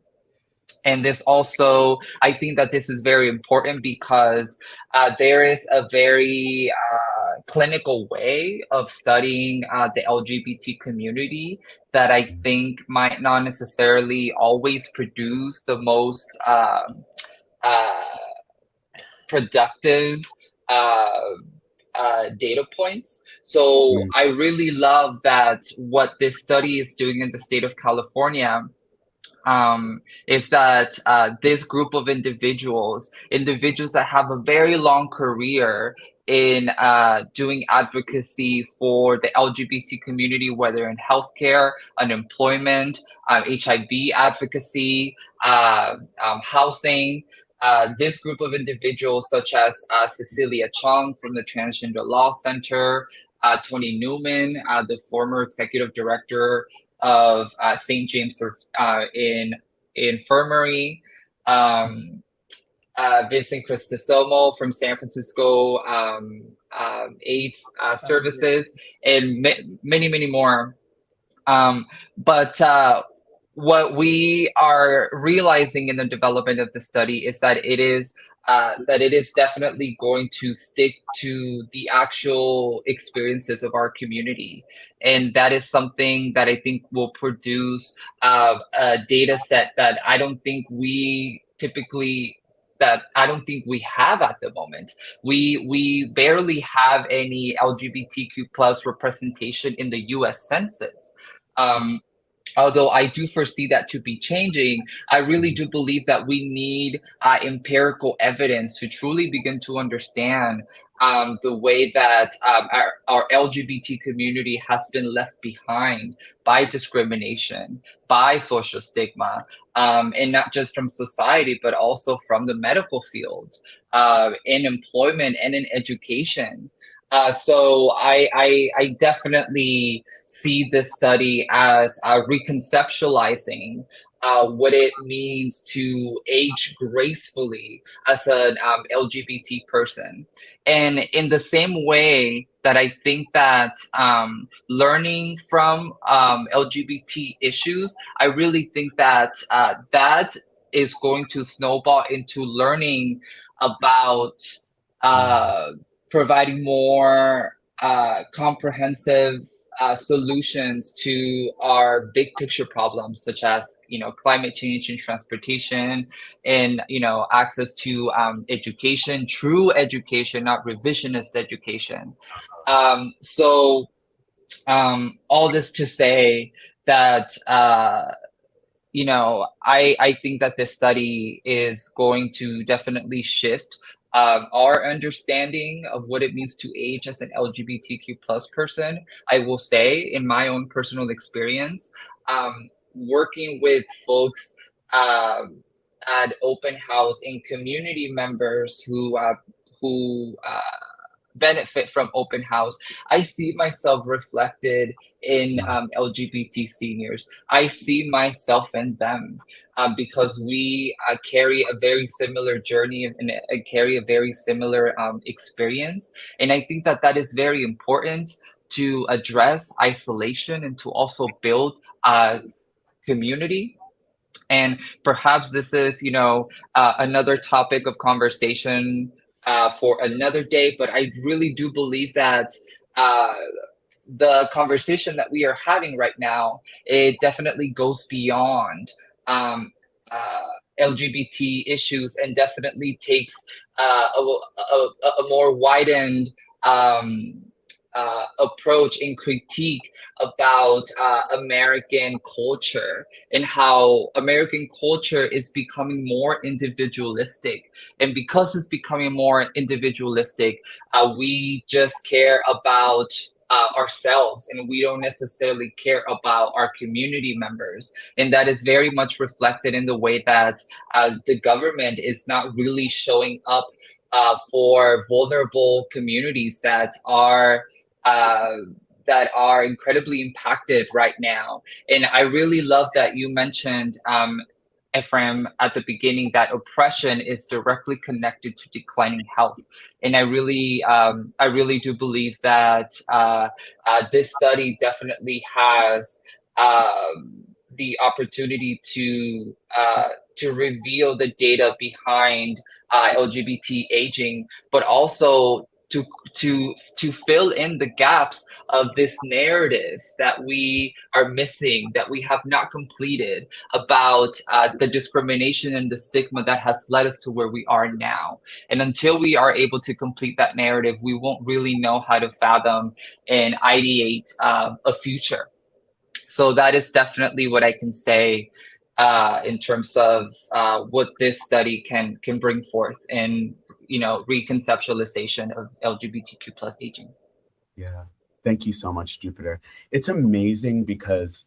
Speaker 2: And this also, I think that this is very important because there is a very clinical way of studying the LGBT community that I think might not necessarily always produce the most productive data points. So I really love that what this study is doing in the state of California is that this group of individuals that have a very long career in doing advocacy for the LGBT community, whether in healthcare, unemployment, HIV advocacy, housing. This group of individuals, such as Cecilia Chung from the Transgender Law Center, Tony Newman, the former executive director of St. James in Infirmary, Vincent Cristosomo from San Francisco AIDS Services, and many, many more. But what we are realizing in the development of the study is that it is definitely going to stick to the actual experiences of our community. And that is something that I think will produce a data set that I don't think we have at the moment. We barely have any LGBTQ plus representation in the US Census. Although I do foresee that to be changing, I really do believe that we need empirical evidence to truly begin to understand the way that our LGBT community has been left behind by discrimination, by social stigma, and not just from society, but also from the medical field, in employment and in education. So I definitely see this study as reconceptualizing what it means to age gracefully as an LGBT person. And in the same way that I think that learning from LGBT issues, I really think that that is going to snowball into learning about providing more comprehensive solutions to our big picture problems, such as climate change and transportation, and access to education, true education, not revisionist education. So all this to say that I think that this study is going to definitely shift our understanding of what it means to age as an LGBTQ plus person. I will say, in my own personal experience, working with folks at open house and community members who benefit from open house, I see myself reflected in LGBT seniors. I see myself in them because we carry a very similar journey and carry a very similar experience. And I think that that is very important to address isolation and to also build community. And perhaps this is, another topic of conversation for another day. But I really do believe that the conversation that we are having right now, it definitely goes beyond LGBT issues and definitely takes a more widened approach and critique about American culture and how American culture is becoming more individualistic. And because it's becoming more individualistic, we just care about ourselves, and we don't necessarily care about our community members. And that is very much reflected in the way that the government is not really showing up for vulnerable communities that are incredibly impacted right now. And I really love that you mentioned, Ephraim, at the beginning, that oppression is directly connected to declining health. And I really do believe that this study definitely has the opportunity to reveal the data behind LGBT aging, but also to fill in the gaps of this narrative that we are missing, that we have not completed, about the discrimination and the stigma that has led us to where we are now. And until we are able to complete that narrative, we won't really know how to fathom and ideate a future. So that is definitely what I can say in terms of what this study can bring forth in reconceptualization of LGBTQ plus aging.
Speaker 1: Yeah, thank you so much, Jupiter. It's amazing because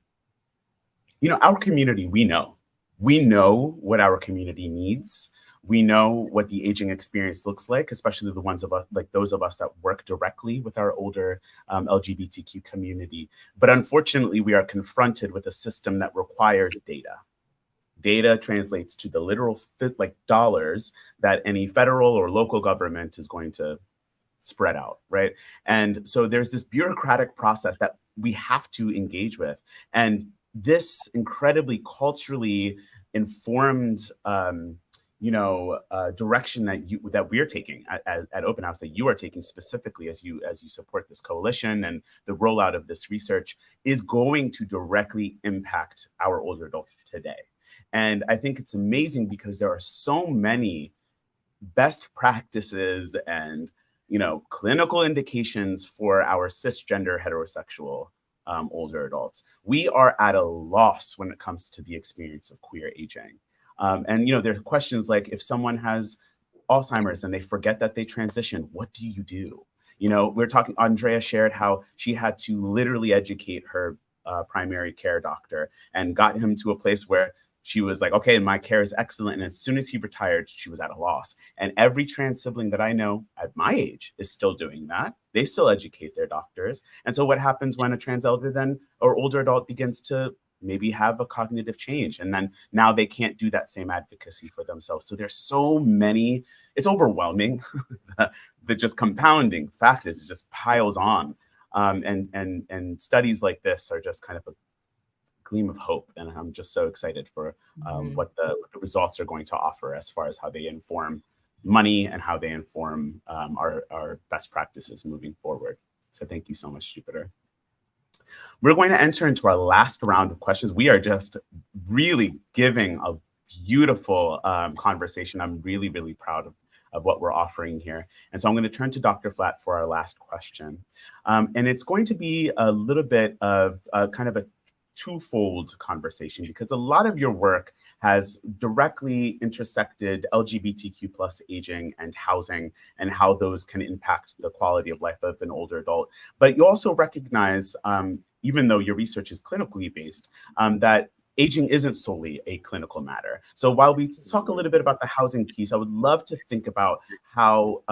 Speaker 1: our community, we know what our community needs. We know what the aging experience looks like, especially the ones of us, like those of us that work directly with our older LGBTQ community. But unfortunately, we are confronted with a system that requires data. Data translates to the literal dollars that any federal or local government is going to spread out, right? And so there's this bureaucratic process that we have to engage with. And this incredibly culturally informed direction that we're taking at Open House, that you are taking specifically as you support this coalition and the rollout of this research, is going to directly impact our older adults today. And I think it's amazing because there are so many best practices and clinical indications for our cisgender heterosexual older adults. We are at a loss when it comes to the experience of queer aging. And there are questions like, if someone has Alzheimer's and they forget that they transition, what do you do? We're talking, Andrea shared how she had to literally educate her primary care doctor and got him to a place where she was like, okay, my care is excellent. And as soon as he retired, she was at a loss. And every trans sibling that I know at my age is still doing that. They still educate their doctors. And so what happens when a trans elder then or older adult begins to maybe have a cognitive change, and then now they can't do that same advocacy for themselves? So there's so many, it's overwhelming. The just compounding factors, it just piles on. And studies like this are just kind of a gleam of hope, and I'm just so excited for what the results are going to offer as far as how they inform money and how they inform our best practices moving forward. So thank you so much, Jupiter. We're going to enter into our last round of questions. We are just really giving a beautiful conversation. I'm really, really proud of what we're offering here. And so I'm going to turn to Dr. Flatt for our last question. And it's going to be a little bit of kind of a twofold conversation, because a lot of your work has directly intersected LGBTQ plus aging and housing and how those can impact the quality of life of an older adult. But you also recognize, even though your research is clinically based, that aging isn't solely a clinical matter. So while we talk a little bit about the housing piece, I would love to think about how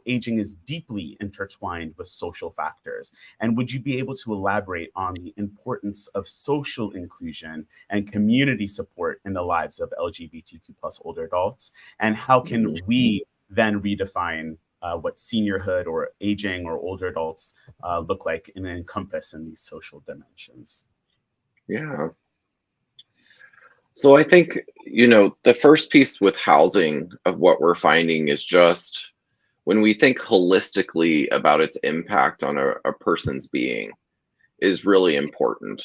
Speaker 1: aging is deeply intertwined with social factors. And would you be able to elaborate on the importance of social inclusion and community support in the lives of LGBTQ plus older adults? And how can we then redefine what seniorhood or aging or older adults look like and encompass in these social dimensions?
Speaker 3: Yeah. So I think, the first piece with housing of what we're finding is just when we think holistically about its impact on a person's being is really important.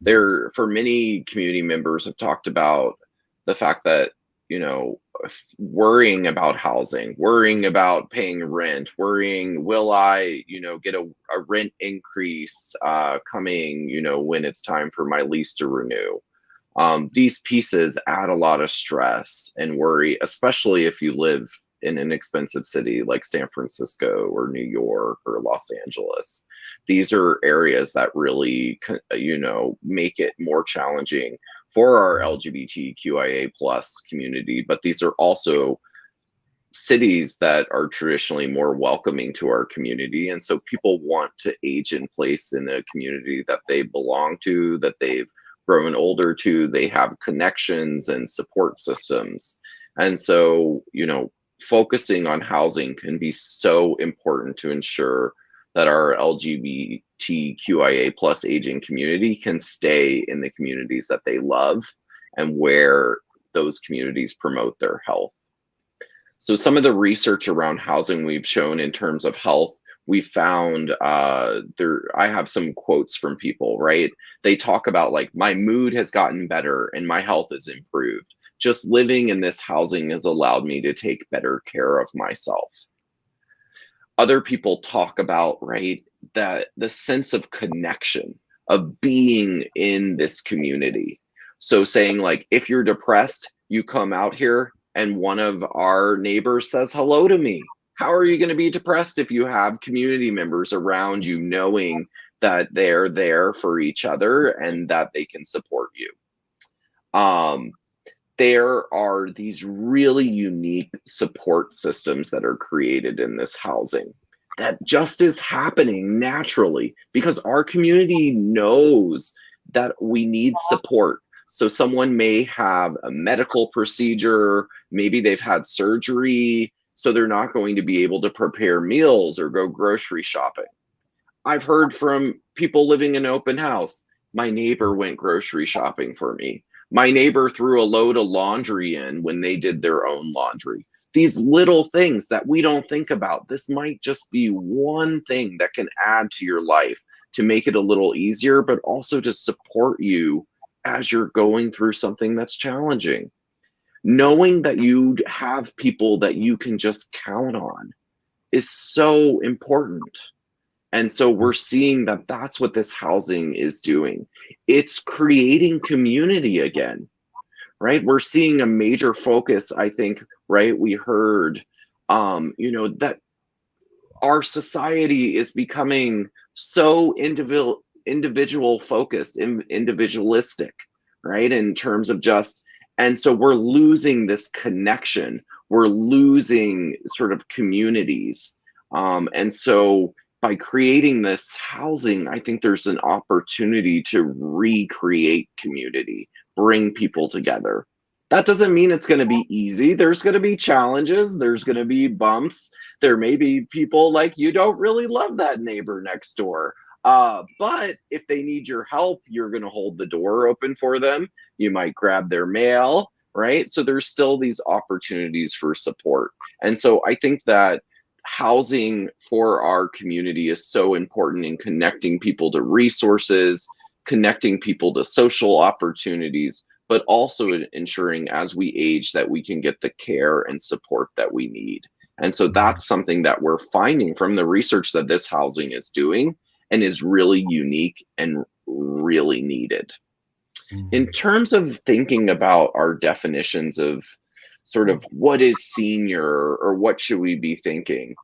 Speaker 3: For many community members have talked about the fact that, worrying about housing, worrying about paying rent, worrying, will I, get a rent increase coming, when it's time for my lease to renew. These pieces add a lot of stress and worry, especially if you live in an expensive city like San Francisco or New York or Los Angeles. These are areas that really, make it more challenging for our LGBTQIA plus community. But these are also cities that are traditionally more welcoming to our community. And so people want to age in place in a community that they belong to, that they've grown older to, they have connections and support systems. And so, focusing on housing can be so important to ensure that our LGBTQIA plus aging community can stay in the communities that they love and where those communities promote their health. So some of the research around housing we've shown in terms of health, we found I have some quotes from people, right? They talk about like, my mood has gotten better and my health has improved. Just living in this housing has allowed me to take better care of myself. Other people talk about, right, that the sense of connection of being in this community. So saying like, if you're depressed, you come out here and one of our neighbors says hello to me. How are you going to be depressed if you have community members around you knowing that they're there for each other and that they can support you? There are these really unique support systems that are created in this housing that just is happening naturally because our community knows that we need support. So someone may have a medical procedure, maybe they've had surgery, so they're not going to be able to prepare meals or go grocery shopping. I've heard from people living in an open house, my neighbor went grocery shopping for me. My neighbor threw a load of laundry in when they did their own laundry. These little things that we don't think about. This might just be one thing that can add to your life to make it a little easier, but also to support you as you're going through something that's challenging. Knowing that you have people that you can just count on is so important. And so we're seeing that that's what this housing is doing. It's creating community again, right? We're seeing a major focus, I think, right? We heard, that our society is becoming so individual focused, individualistic, right? In terms of and so we're losing this connection. We're losing sort of communities. And so by creating this housing, I think there's an opportunity to recreate community, bring people together. That doesn't mean it's going to be easy. There's going to be challenges. There's going to be bumps. There may be people like you don't really love that neighbor next door. But if they need your help, you're going to hold the door open for them. You might grab their mail, right? So there's still these opportunities for support. And so I think that housing for our community is so important in connecting people to resources, connecting people to social opportunities, but also ensuring as we age that we can get the care and support that we need. And so that's something that we're finding from the research that this housing is doing and is really unique and really needed. In terms of thinking about our definitions of sort of what is senior or what should we be thinking,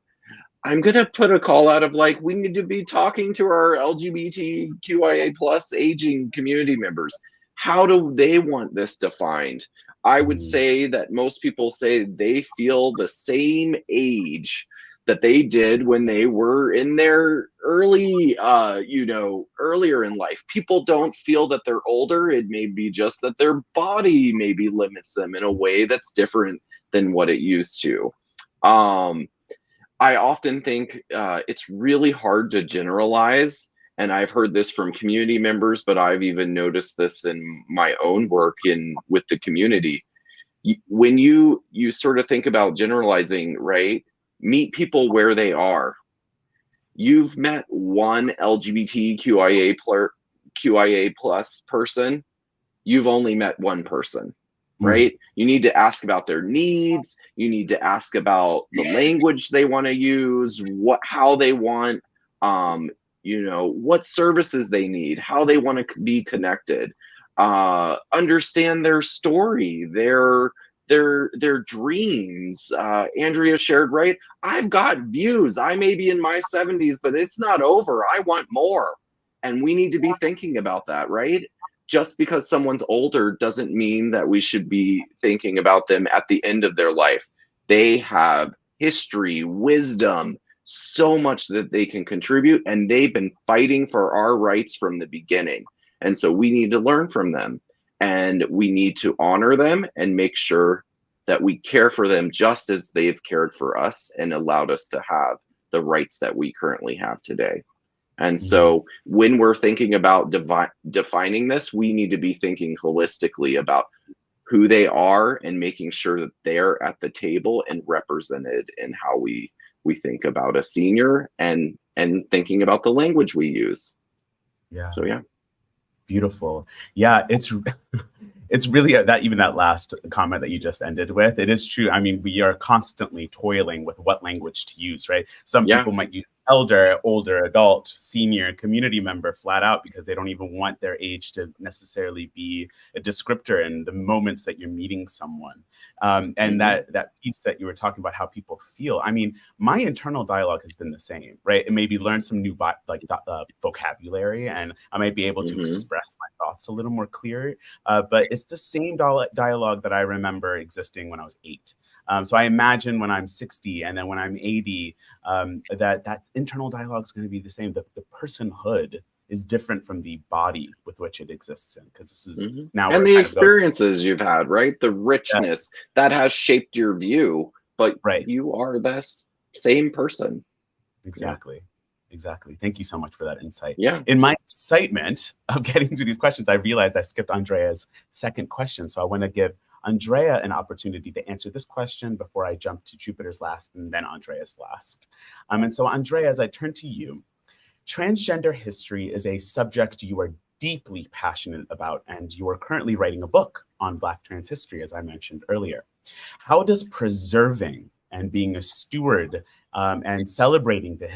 Speaker 3: I'm going to put a call out of like, we need to be talking to our LGBTQIA plus aging community members. How do they want this defined? I would say that most people say they feel the same age that they did when they were in their early, earlier in life. People don't feel that they're older. It may be just that their body maybe limits them in a way that's different than what it used to. I often think it's really hard to generalize, and I've heard this from community members, but I've even noticed this in my own work with the community. When you sort of think about generalizing, right? Meet people where they are. You've met one LGBTQIA plus person. You've only met one person. Right? You need to ask about their needs. You need to ask about the language they want to use, how they want, what services they need, how they want to be connected, understand their story, their dreams. Andrea shared, right? I've got views. I may be in my 70s, but it's not over. I want more. And we need to be thinking about that, right? Just because someone's older doesn't mean that we should be thinking about them at the end of their life. They have history, wisdom, so much that they can contribute, and they've been fighting for our rights from the beginning. And so we need to learn from them, and we need to honor them and make sure that we care for them just as they've cared for us and allowed us to have the rights that we currently have today. And so when we're thinking about defining this, we need to be thinking holistically about who they are and making sure that they're at the table and represented in how we think about a senior and thinking about the language we use.
Speaker 1: Yeah.
Speaker 3: So, yeah.
Speaker 1: Beautiful. Yeah, it's really that last comment that you just ended with. It is true. I mean, we are constantly toiling with what language to use, right? Some people might use elder, older, adult, senior, community member flat out because they don't even want their age to necessarily be a descriptor in the moments that you're meeting someone. And that piece that you were talking about, how people feel. I mean, my internal dialogue has been the same, right? And maybe learn some new vocabulary, and I might be able to express my thoughts a little more clear. But it's the same dialogue that I remember existing when I was 8. So I imagine when I'm 60 and then when I'm 80, that internal dialogue is going to be the same. The personhood is different from the body with which it exists in, because this is now.
Speaker 3: And the experiences you've had, right? The richness that has shaped your view, but you are this same person.
Speaker 1: Exactly. Yeah. Exactly. Thank you so much for that insight.
Speaker 3: Yeah.
Speaker 1: In my excitement of getting through these questions, I realized I skipped Andrea's second question. So I want to give Andrea an opportunity to answer this question before I jump to Jupiter's last and then Andrea's last. And so Andrea, as I turn to you, transgender history is a subject you are deeply passionate about, and you are currently writing a book on Black trans history, as I mentioned earlier. How does preserving and being a steward and celebrating the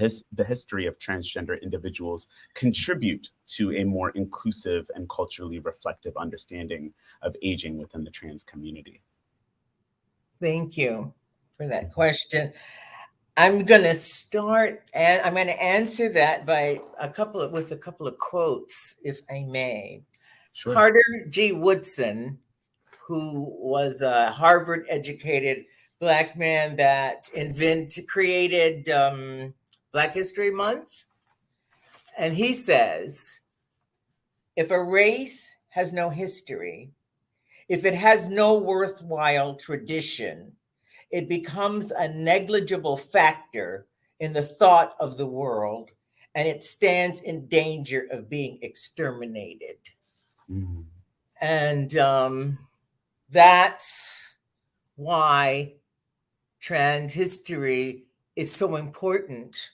Speaker 1: history of transgender individuals contribute to a more inclusive and culturally reflective understanding of aging within the trans community?
Speaker 4: Thank you for that question. I'm going to start, and I'm going to answer that with a couple of quotes, if I may.
Speaker 1: Sure.
Speaker 4: Carter G. Woodson, who was a Harvard-educated Black man that created Black History Month. And he says, if a race has no history, if it has no worthwhile tradition, it becomes a negligible factor in the thought of the world, and it stands in danger of being exterminated. And that's why trans history is so important.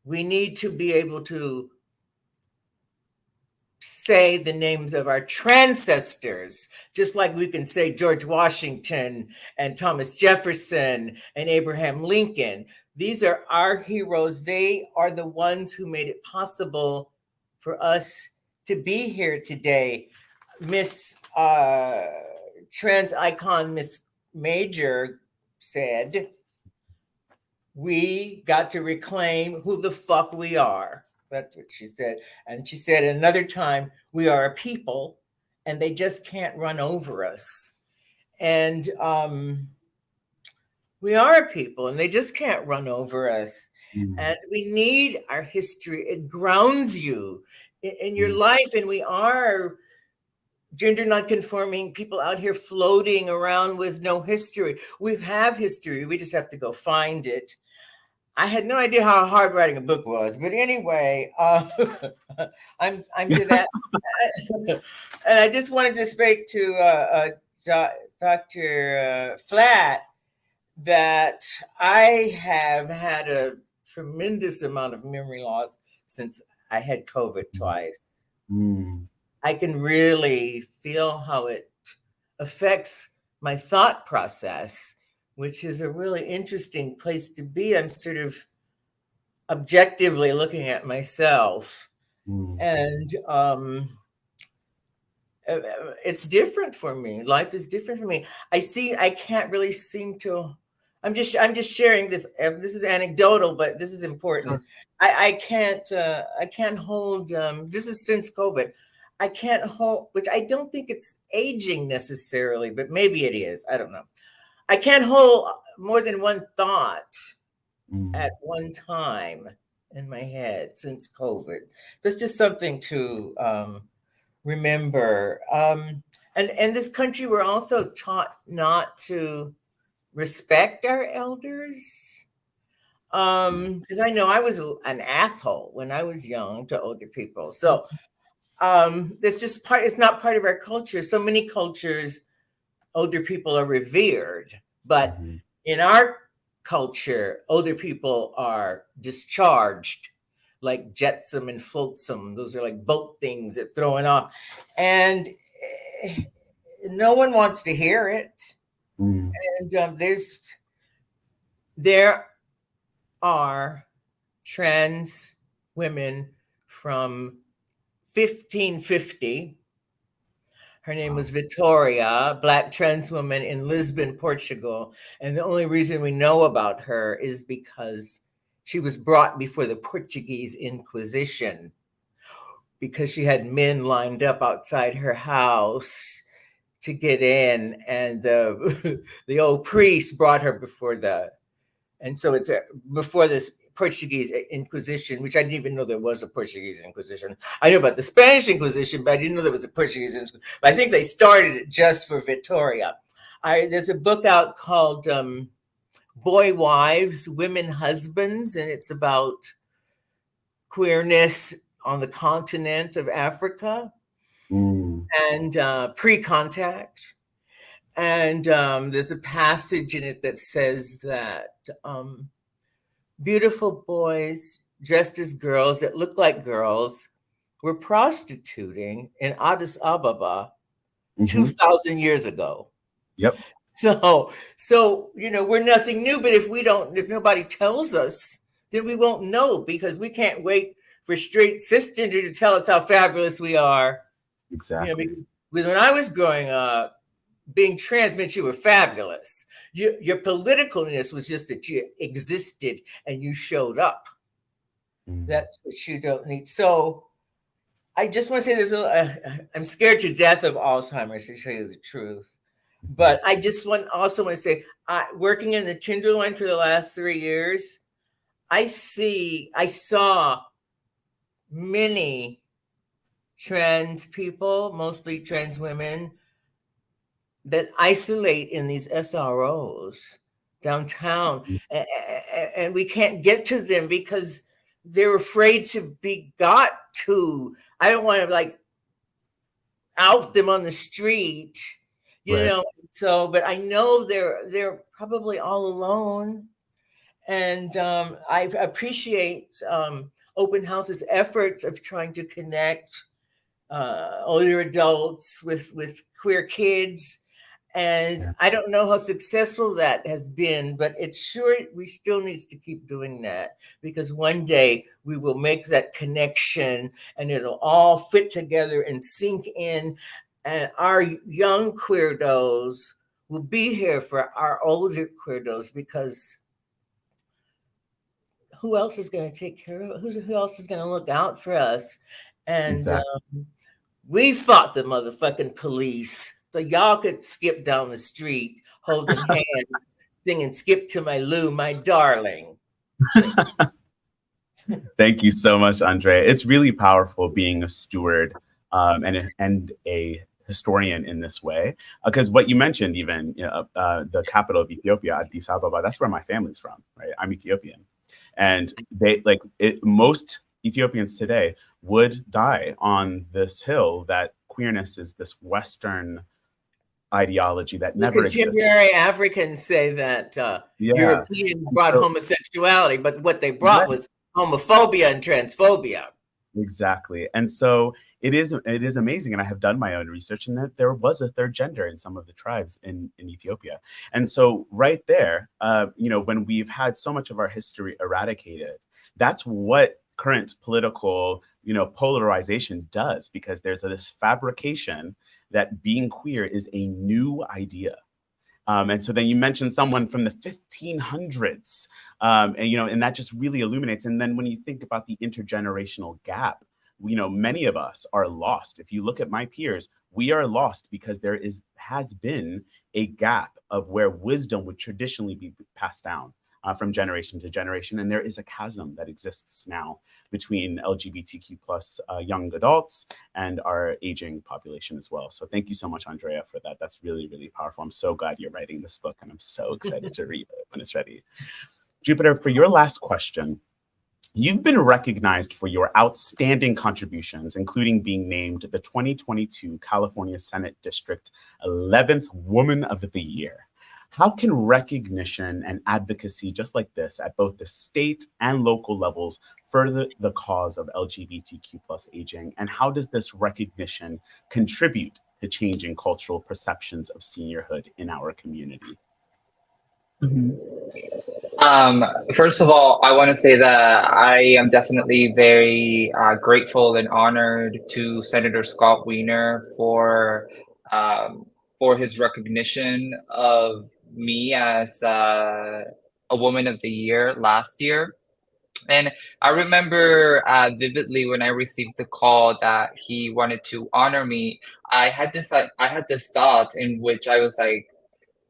Speaker 4: We need to be able to say the names of our ancestors, just like we can say George Washington and Thomas Jefferson and Abraham Lincoln. These are our heroes. They are the ones who made it possible for us to be here today. Miss Trans Icon Miss Major said, we got to reclaim who the fuck we are. That's what she said. And she said another time, we are a people and they just can't run over us. And we are a people and they just can't run over us. And we need our history. It grounds you in your life. And we are gender nonconforming people out here floating around with no history. We have history. We just have to go find it. I had no idea how hard writing a book was, but anyway, I'm to that. And I just wanted to speak to Dr. Flatt that I have had a tremendous amount of memory loss since I had COVID twice. I can really feel how it affects my thought process, which is a really interesting place to be. I'm sort of objectively looking at myself, and it's different for me. Life is different for me. I can't really seem to. I'm just sharing this. This is anecdotal, but this is important. I can't hold. This is since COVID. I can't hold, which I don't think it's aging necessarily, but maybe it is. I don't know. I can't hold more than one thought at one time in my head since COVID. That's just something to remember. And in this country, we're also taught not to respect our elders. Because I know I was an asshole when I was young to older people. So it's just it's not part of our culture. So many cultures, older people are revered, but in our culture, older people are discharged, like jetsam and flotsam. Those are like boat things that throwing off, and no one wants to hear it. And there are trans women from 1550. Her name was Victoria, Black trans woman in Lisbon, Portugal. And the only reason we know about her is because she was brought before the Portuguese Inquisition because she had men lined up outside her house to get in. And the old priest brought her before it's before this Portuguese Inquisition, which I didn't even know there was a Portuguese Inquisition. I knew about the Spanish Inquisition, but I didn't know there was a Portuguese Inquisition. But I think they started it just for Victoria. There's a book out called Boy Wives, Women Husbands, and it's about queerness on the continent of Africa and pre-contact. And there's a passage in it that says that beautiful boys dressed as girls that look like girls were prostituting in Addis Ababa 2,000 years ago.
Speaker 1: Yep.
Speaker 4: So we're nothing new, but if nobody tells us, then we won't know, because we can't wait for straight cisgender to tell us how fabulous we are.
Speaker 1: Exactly.
Speaker 4: Because when I was growing up, being trans meant you were fabulous. Your politicalness was just that you existed and you showed up. That's what you don't need. So I just want to say this. I'm scared to death of Alzheimer's, to tell you the truth. But I just also want to say, working in the Tenderloin for the last 3 years, I saw many trans people, mostly trans women, that isolate in these SROs downtown, and we can't get to them because they're afraid to be got to. I don't want to out them on the street, you know. So, but I know they're probably all alone, And I appreciate Open House's efforts of trying to connect older adults with queer kids. And
Speaker 1: Yeah.
Speaker 4: I don't know how successful that has been, but it's sure we still needs to keep doing that, because one day we will make that connection and it'll all fit together and sink in. And our young queerdos will be here for our older queerdos, because who else is going to take care of who else is going to look out for us? And
Speaker 1: Exactly.
Speaker 4: we fought the motherfucking police, so y'all could skip down the street holding hands, singing "Skip to My Lou, My Darling."
Speaker 1: Thank you so much, Andrea. It's really powerful being a steward and a historian in this way, because what you mentioned, even the capital of Ethiopia, Addis Ababa, that's where my family's from, right? I'm Ethiopian, and most Ethiopians today would die on this hill that queerness is this Western ideology that never existed.
Speaker 4: Contemporary Africans say that
Speaker 1: Yeah.
Speaker 4: Europeans brought homosexuality, but what they brought was homophobia and transphobia.
Speaker 1: Exactly. And so it is amazing. And I have done my own research, and that there was a third gender in some of the tribes in Ethiopia. And so right there, when we've had so much of our history eradicated, that's what current political, polarization does, because there's this fabrication that being queer is a new idea. And so then you mentioned someone from the 1500s, and that just really illuminates. And then when you think about the intergenerational gap, many of us are lost. If you look at my peers, we are lost because there has been a gap of where wisdom would traditionally be passed down from generation to generation. And there is a chasm that exists now between LGBTQ plus young adults and our aging population as well. So thank you so much, Andrea, for that. That's really, really powerful. I'm so glad you're writing this book, and I'm so excited to read it when it's ready. Jupiter, for your last question, you've been recognized for your outstanding contributions, including being named the 2022 California Senate District 11th Woman of the Year. How can recognition and advocacy just like this at both the state and local levels further the cause of LGBTQ plus aging? And how does this recognition contribute to changing cultural perceptions of seniorhood in our community?
Speaker 2: Mm-hmm. First of all, I want to say that I am definitely very grateful and honored to Senator Scott Wiener for his recognition of me as a Woman of the Year last year. And I remember vividly when I received the call that he wanted to honor me. I had this thought in which I was like,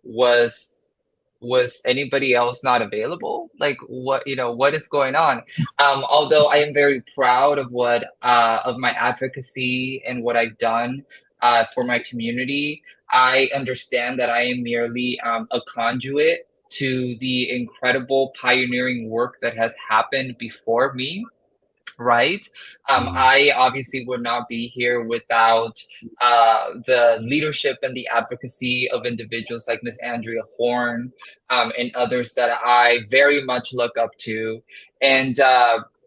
Speaker 2: was anybody else not available? Like, what is going on? Although I am very proud of of my advocacy and what I've done for my community, I understand that I am merely a conduit to the incredible pioneering work that has happened before me. Right. I obviously would not be here without the leadership and the advocacy of individuals like Miss Andrea Horn and others that I very much look up to. And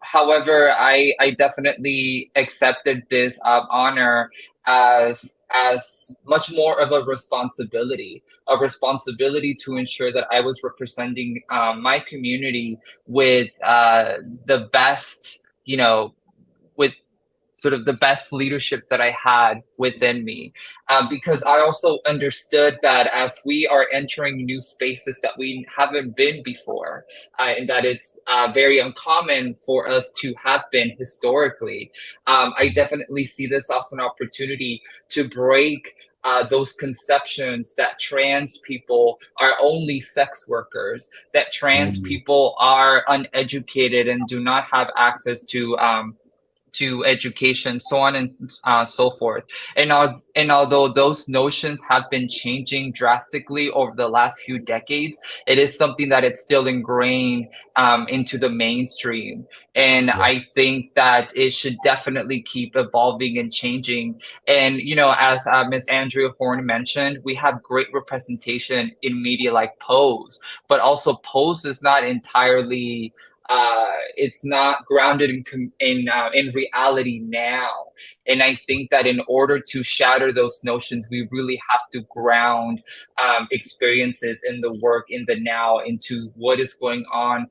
Speaker 2: however, I definitely accepted this honor as much more of a responsibility to ensure that I was representing my community with the best, with sort of the best leadership that I had within me. Because I also understood that as we are entering new spaces that we haven't been before, and that it's very uncommon for us to have been historically, I definitely see this as an opportunity to break those conceptions that trans people are only sex workers, that trans people are uneducated and do not have access to to education, so on and so forth. And although those notions have been changing drastically over the last few decades, it is something that it's still ingrained into the mainstream. And
Speaker 1: Yeah.
Speaker 2: I think that it should definitely keep evolving and changing. And, you know, as Ms. Andrea Horn mentioned, we have great representation in media like Pose, but also Pose is not entirely it's not grounded in reality now. And I think that in order to shatter those notions, we really have to ground experiences in the work, in the now, into what is going on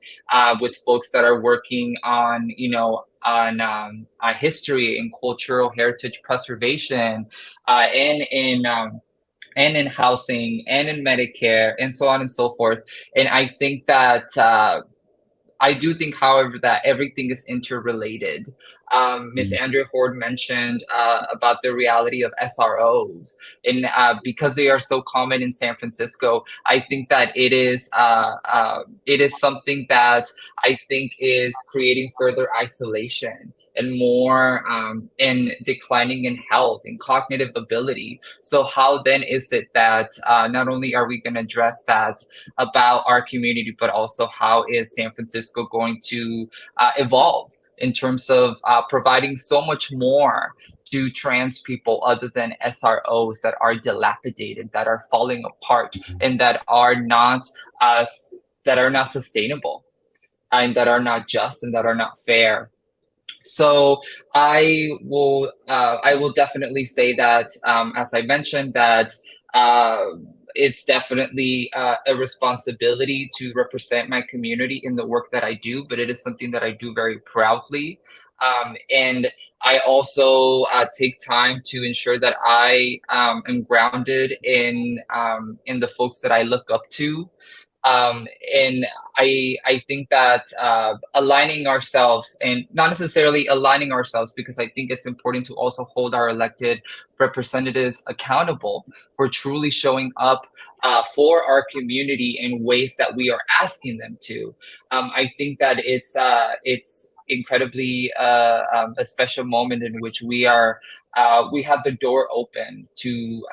Speaker 2: with folks that are working on, you know, on history and cultural heritage preservation, and in housing and in Medicare and so on and so forth. And I think that I do think, however, that everything is interrelated. Ms. Andrea Horde mentioned about the reality of SROs, and because they are so common in San Francisco, I think that it is something that I think is creating further isolation and more in declining in health and cognitive ability. So how then is it that not only are we going to address that about our community, but also how is San Francisco going to evolve in terms of providing so much more to trans people other than SROs that are dilapidated, that are falling apart, and that are not sustainable, and that are not just, and that are not fair. So I will definitely say that, as I mentioned, that it's definitely a responsibility to represent my community in the work that I do, but it is something that I do very proudly. And I also take time to ensure that I am grounded in the folks that I look up to. And I think that aligning ourselves, and not necessarily aligning ourselves, because I think it's important to also hold our elected representatives accountable for truly showing up for our community in ways that we are asking them to. I think that it's incredibly a special moment in which we have the door open to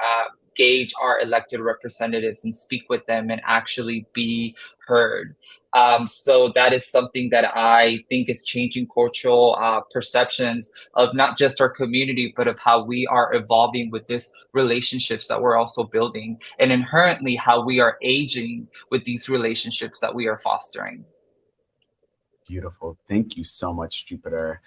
Speaker 2: gauge our elected representatives and speak with them and actually be heard. So that is something that I think is changing cultural perceptions of not just our community, but of how we are evolving with these relationships that we're also building, and inherently how we are aging with these relationships that we are fostering.
Speaker 1: Beautiful. Thank you so much, Jupiter.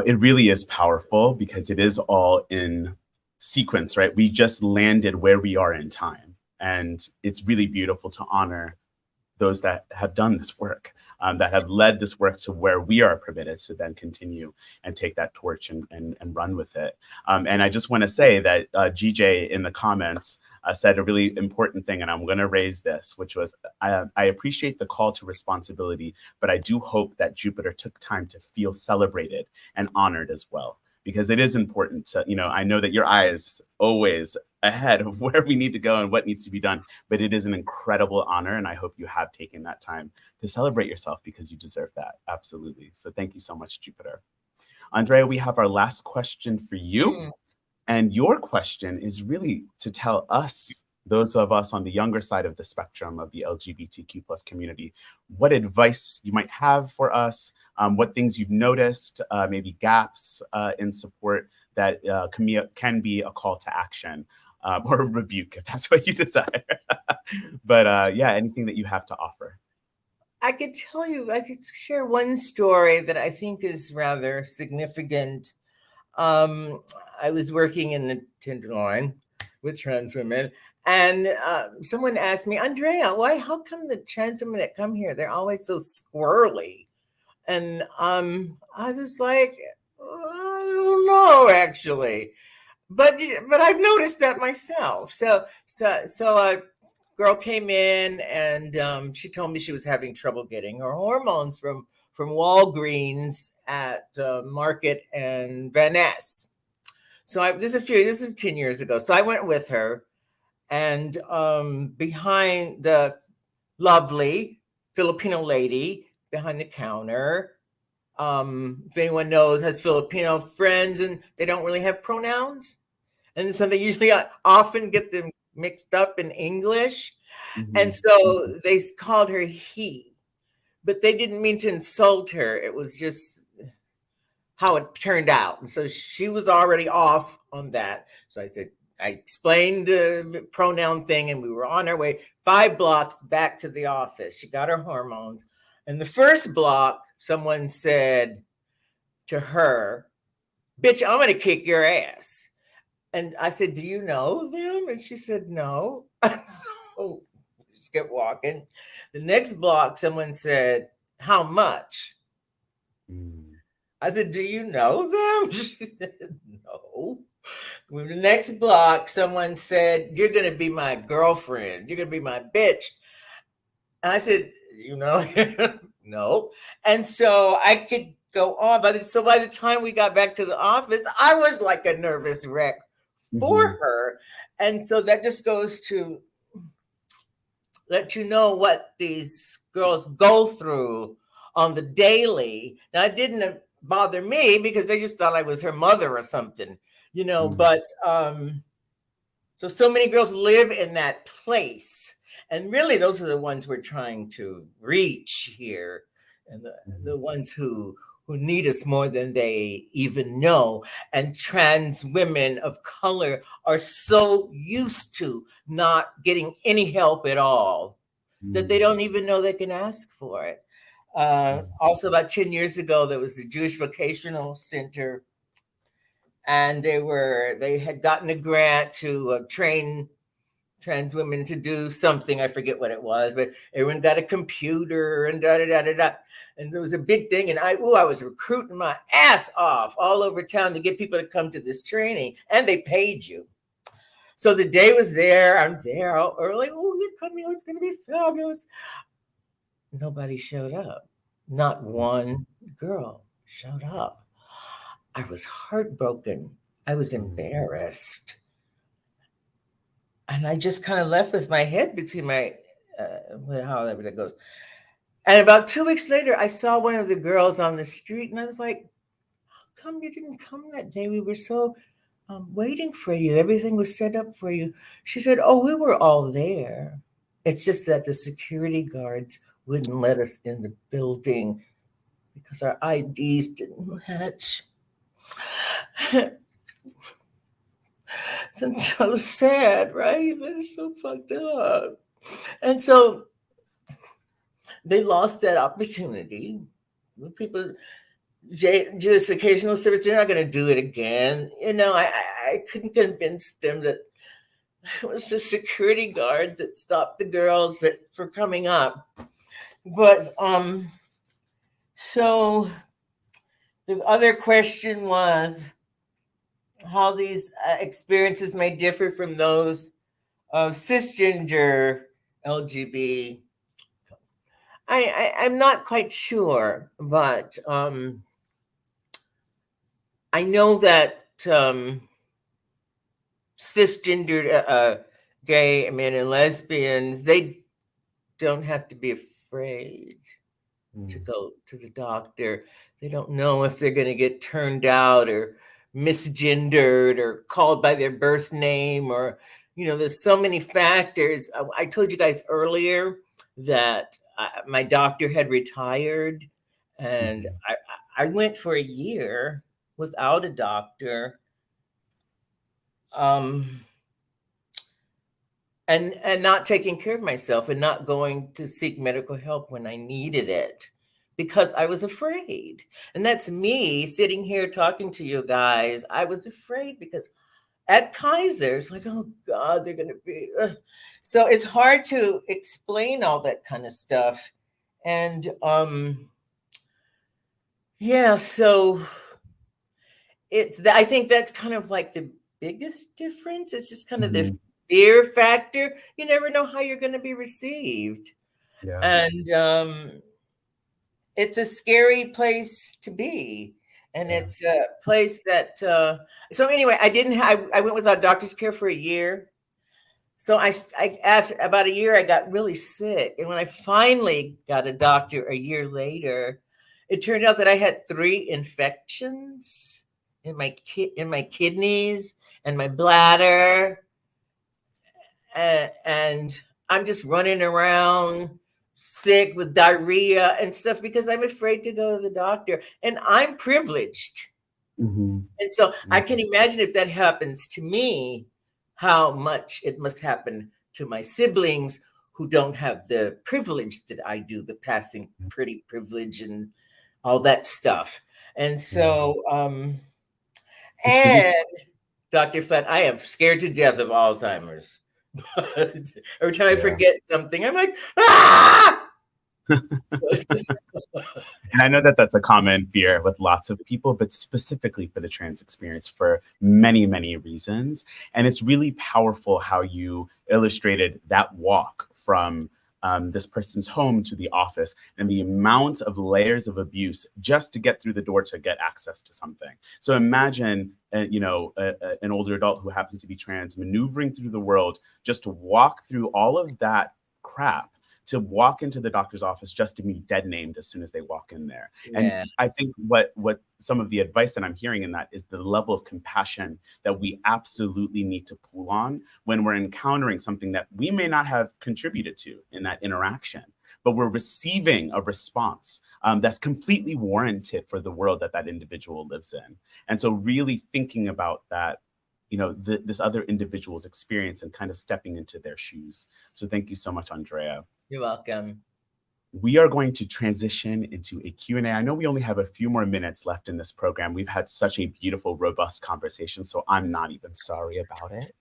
Speaker 1: It really is powerful because it is all in sequence, right? We just landed where we are in time. And it's really beautiful to honor those that have done this work, that have led this work to where we are permitted to then continue and take that torch and run with it. And I just want to say that GJ in the comments said a really important thing, and I'm going to raise this, which was, I appreciate the call to responsibility, but I do hope that Jupiter took time to feel celebrated and honored as well. Because it is important to, I know that your eye is always ahead of where we need to go and what needs to be done, but it is an incredible honor. And I hope you have taken that time to celebrate yourself because you deserve that. Absolutely. So thank you so much, Jupiter. Andrea, we have our last question for you. And your question is really to tell us, those of us on the younger side of the spectrum of the LGBTQ plus community, what advice you might have for us, what things you've noticed, maybe gaps in support that can be a call to action or a rebuke, if that's what you desire. But yeah, anything that you have to offer.
Speaker 4: I could share one story that I think is rather significant. I was working in the Tenderloin with trans women, and someone asked me, Andrea, how come the trans women that come here, they're always so squirrely? And I was like, I don't know, actually, but I've noticed that myself. So a girl came in, and she told me she was having trouble getting her hormones from Walgreens at Market and Van Ness. So this is 10 years ago. So I went with her, and behind the lovely Filipino lady behind the counter, if anyone knows, has Filipino friends, and they don't really have pronouns. And so they usually often get them mixed up in English. And so they called her he, but they didn't mean to insult her. It was just how it turned out. And so she was already off on that. So I explained the pronoun thing, and we were on our way 5 blocks back to the office. She got her hormones. And the first block, someone said to her, "Bitch, I'm going to kick your ass." And I said, "Do you know them?" And she said, "No." So just kept walking. The next block, someone said, "How much?" I said, "Do you know them?" She said, "No." The next block, someone said, "You're going to be my girlfriend. You're going to be my bitch." And I said, "You know?" No. And so I could go on. So by the time we got back to the office, I was like a nervous wreck for her. And so that just goes to let you know what these girls go through on the daily. Now, it didn't bother me because they just thought I was her mother or something, but so many girls live in that place. And really, those are the ones we're trying to reach here, and the ones who need us more than they even know. And trans women of color are so used to not getting any help at all that they don't even know they can ask for it. Also, about 10 years ago, there was the Jewish Vocational Center, and they had gotten a grant to train trans women to do something. I forget what it was, but everyone got a computer and da da da da da. And there was a big thing, and I was recruiting my ass off all over town to get people to come to this training, and they paid you. So the day was there. I'm there all early. Oh, you're coming! Oh, it's going to be fabulous. Nobody showed up. Not one girl showed up. I was heartbroken. I was embarrassed. And I just kind of left with my head between my, however that goes. And about 2 weeks later, I saw one of the girls on the street, and I was like, "How come you didn't come that day? We were so waiting for you. Everything was set up for you." She said, "Oh, we were all there. It's just that the security guards wouldn't let us in the building because our IDs didn't match." It's so sad, right? That is so fucked up. And so they lost that opportunity. People, Jewish Vocational Service, they're not going to do it again. I couldn't convince them that it was the security guards that stopped the girls for coming up. But so the other question was how these experiences may differ from those of cisgender LGBT. I'm not quite sure, but I know that cisgender gay men and lesbians, they don't have to be afraid to go to the doctor. They don't know if they're going to get turned out or misgendered or called by their birth name, or there's so many factors. I told you guys earlier that my doctor had retired, and I went for a year without a doctor, and not taking care of myself and not going to seek medical help when I needed it because I was afraid. And that's me sitting here talking to you guys. I was afraid because at Kaiser, it's like, oh God, they're going to be. So it's hard to explain all that kind of stuff. And so I think that's kind of like the biggest difference. It's just kind of the fear factor. You never know how you're going to be received. Yeah. And it's a scary place to be. And it's a place that, so anyway, I went without doctor's care for a year. So after about a year, I got really sick. And when I finally got a doctor a year later, it turned out that I had 3 infections in my kidneys and my bladder, and I'm just running around sick with diarrhea and stuff because I'm afraid to go to the doctor, and I'm privileged.
Speaker 1: Mhm.
Speaker 4: And so I can
Speaker 1: Mhm.
Speaker 4: imagine if that happens to me, how much it must happen to my siblings who don't have the privilege that I do, the passing pretty privilege and all that stuff. And
Speaker 1: Yeah.
Speaker 4: so,
Speaker 1: It's really
Speaker 4: and Dr. Flatt, I am scared to death of Alzheimer's. Every time I
Speaker 1: yeah.
Speaker 4: forget something, I'm like, ah!
Speaker 1: And I know that that's a common fear with lots of people, but specifically for the trans experience for many, many reasons. And it's really powerful how you illustrated that walk from this person's home to the office and the amount of layers of abuse just to get through the door to get access to something. So imagine, an older adult who happens to be trans maneuvering through the world just to walk through all of that crap to walk into the doctor's office just to be dead named as soon as they walk in there. And
Speaker 4: Yeah.
Speaker 1: I think what some of the advice that I'm hearing in that is the level of compassion that we absolutely need to pull on when we're encountering something that we may not have contributed to in that interaction, but we're receiving a response that's completely warranted for the world that that individual lives in. And so really thinking about that, this other individual's experience and kind of stepping into their shoes. So thank you so much, Andrea.
Speaker 4: You're welcome.
Speaker 1: We are going to transition into a Q&A. I know we only have a few more minutes left in this program. We've had such a beautiful, robust conversation, so I'm not even sorry about it.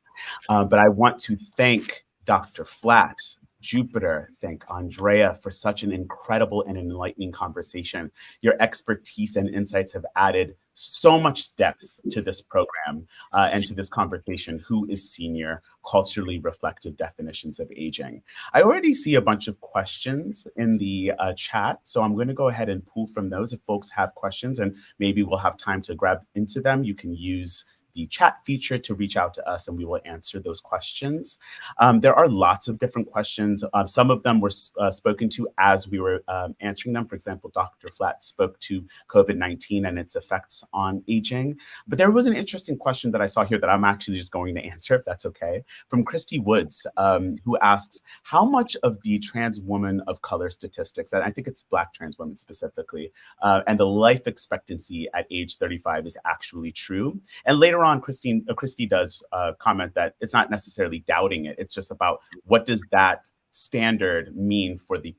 Speaker 1: But I want to thank Dr. Flatt, Jupiter, thank Andrea for such an incredible and enlightening conversation. Your expertise and insights have added so much depth to this program and to this conversation. Who is senior? Culturally reflective definitions of aging. I already see a bunch of questions in the chat, so I'm going to go ahead and pull from those. If folks have questions, and maybe we'll have time to grab into them, you can use the chat feature to reach out to us and we will answer those questions. There are lots of different questions. Some of them were spoken to as we were answering them. For example, Dr. Flatt spoke to COVID-19 and its effects on aging. But there was an interesting question that I saw here that I'm actually just going to answer, if that's okay, from Christy Woods, who asks, how much of the trans woman of color statistics, and I think it's Black trans women specifically, and the life expectancy at age 35 is actually true? And later on, Christy does comment that it's not necessarily doubting it. It's just about what does that standard mean for the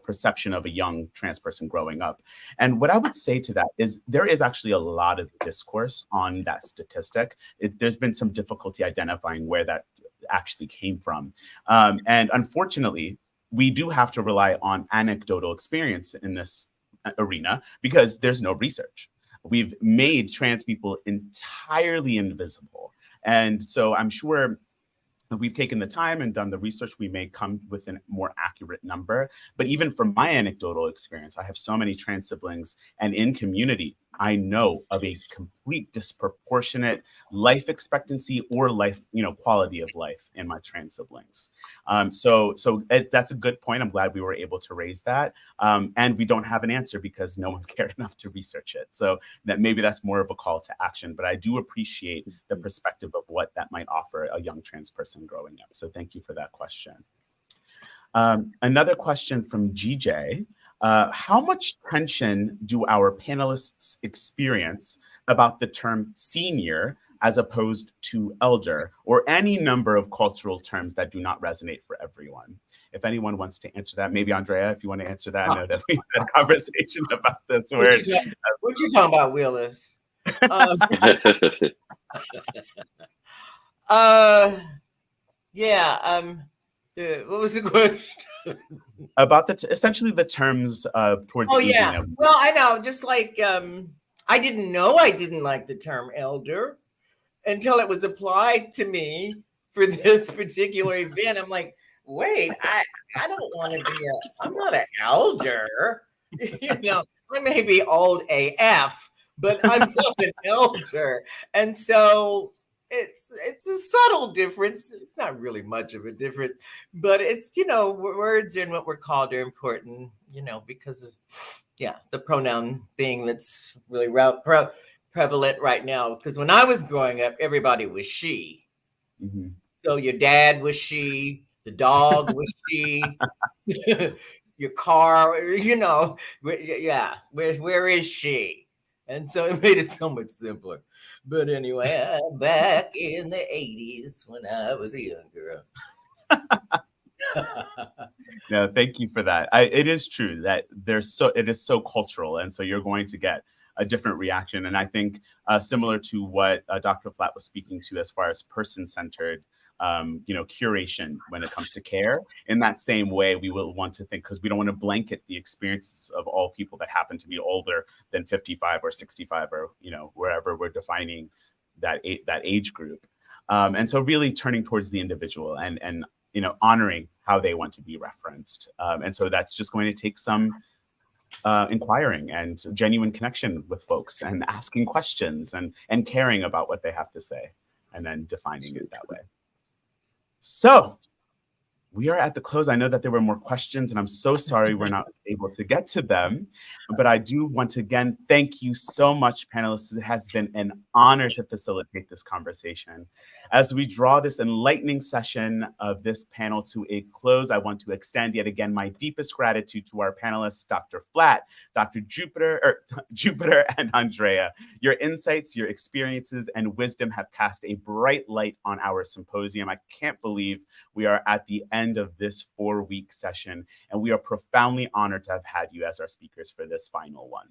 Speaker 1: perception of a young trans person growing up. And what I would say to that is there is actually a lot of discourse on that statistic. There's been some difficulty identifying where that actually came from. And unfortunately, we do have to rely on anecdotal experience in this arena because there's no research. We've made trans people entirely invisible. And so I'm sure if we've taken the time and done the research, we may come with a more accurate number. But even from my anecdotal experience, I have so many trans siblings, and in community, I know of a complete disproportionate life expectancy or life, quality of life in my trans siblings. So that's a good point. I'm glad we were able to raise that. And we don't have an answer because no one's cared enough to research it. So maybe that's more of a call to action. But I do appreciate the perspective of what that might offer a young trans person growing up. So thank you for that question. Another question from GJ. How much tension do our panelists experience about the term senior as opposed to elder, or any number of cultural terms that do not resonate for everyone? If anyone wants to answer that, maybe Andrea, if you want to answer that. I know that we had a conversation about this.
Speaker 4: What you talking about, Willis? Yeah. What was the question?
Speaker 1: About essentially the terms towards aging.
Speaker 4: Yeah. Well, I know. Just like I didn't know I didn't like the term elder until it was applied to me for this particular event. I'm like, wait, I don't want to be I'm not an elder. I may be old AF, but I'm not an elder. And so it's a subtle difference. It's not really much of a difference, but it's, words and what we're called are important, because of, the pronoun thing that's really prevalent right now. Because when I was growing up, everybody was she.
Speaker 1: Mm-hmm.
Speaker 4: So your dad was she, the dog was she, your car, where is she? And so it made it so much simpler. But anyway, back in the 80s when I was a young girl.
Speaker 1: No, thank you for that. It is true that it is so cultural, and so you're going to get a different reaction. And I think similar to what Dr. Flatt was speaking to as far as person-centered, curation when it comes to care. In that same way, we will want to think, because we don't want to blanket the experiences of all people that happen to be older than 55 or 65 or wherever we're defining that age group. And so really turning towards the individual and honoring how they want to be referenced. And so that's just going to take some inquiring and genuine connection with folks and asking questions and caring about what they have to say and then defining it that way. So we are at the close. I know that there were more questions, and I'm so sorry we're not able to get to them. But I do want to, again, thank you so much, panelists. It has been an honor to facilitate this conversation. As we draw this enlightening session of this panel to a close, I want to extend yet again my deepest gratitude to our panelists, Dr. Flatt, Dr. Jupiter, and Andrea. Your insights, your experiences, and wisdom have cast a bright light on our symposium. I can't believe we are at the end of this 4-week session, and we are profoundly honored to have had you as our speakers for this final one.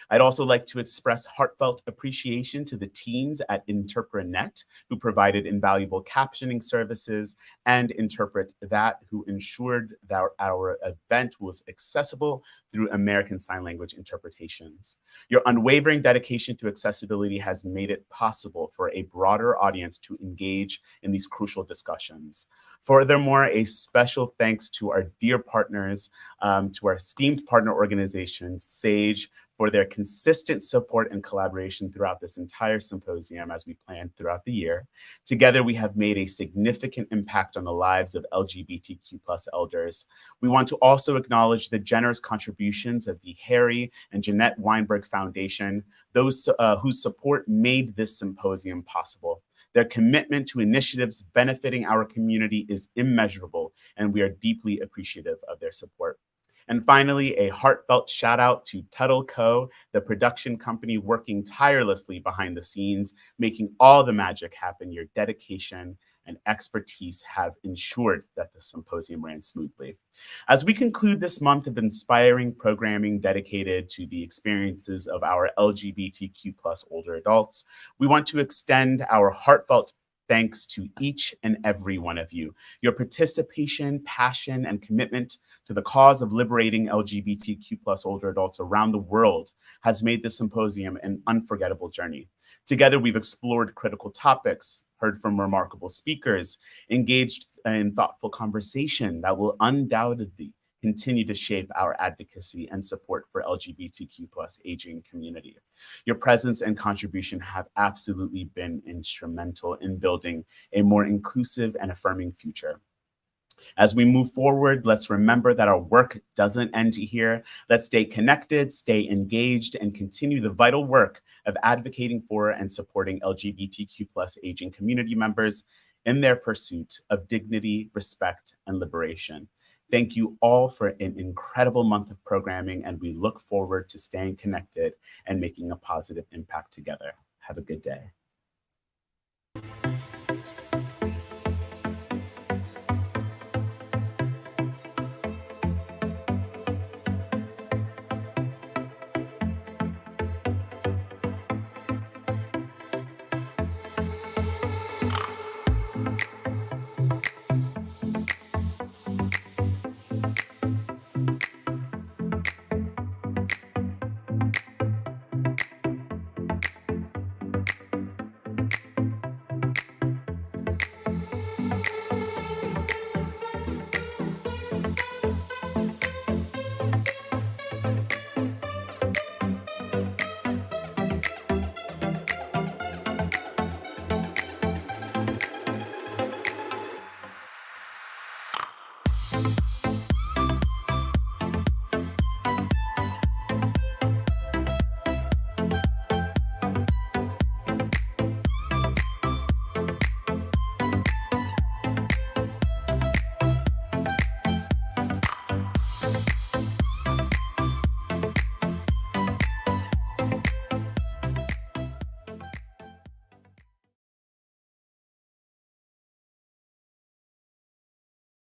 Speaker 1: I'd also like to express heartfelt appreciation to the teams at InterpreNet, who provided invaluable captioning services, and Interpret That, who ensured that our event was accessible through American Sign Language interpretations. Your unwavering dedication to accessibility has made it possible for a broader audience to engage in these crucial discussions. Furthermore, a special thanks to our dear partners, to our esteemed partner organization, SAGE, for their consistent support and collaboration throughout this entire symposium as we planned throughout the year. Together, we have made a significant impact on the lives of LGBTQ+ elders. We want to also acknowledge the generous contributions of the Harry and Jeanette Weinberg Foundation, those whose support made this symposium possible. Their commitment to initiatives benefiting our community is immeasurable, and we are deeply appreciative of their support. And finally, a heartfelt shout out to Tuttle Co., the production company working tirelessly behind the scenes, making all the magic happen. Your dedication and expertise have ensured that the symposium ran smoothly. As we conclude this month of inspiring programming dedicated to the experiences of our LGBTQ+ older adults, we want to extend our heartfelt thanks to each and every one of you. Your participation, passion, and commitment to the cause of liberating LGBTQ+ older adults around the world has made this symposium an unforgettable journey. Together, we've explored critical topics, heard from remarkable speakers, engaged in thoughtful conversation that will undoubtedly continue to shape our advocacy and support for LGBTQ+ aging community. Your presence and contribution have absolutely been instrumental in building a more inclusive and affirming future. As we move forward, let's remember that our work doesn't end here. Let's stay connected, stay engaged, and continue the vital work of advocating for and supporting LGBTQ+ aging community members in their pursuit of dignity, respect, and liberation. Thank you all for an incredible month of programming, and we look forward to staying connected and making a positive impact together. Have a good day.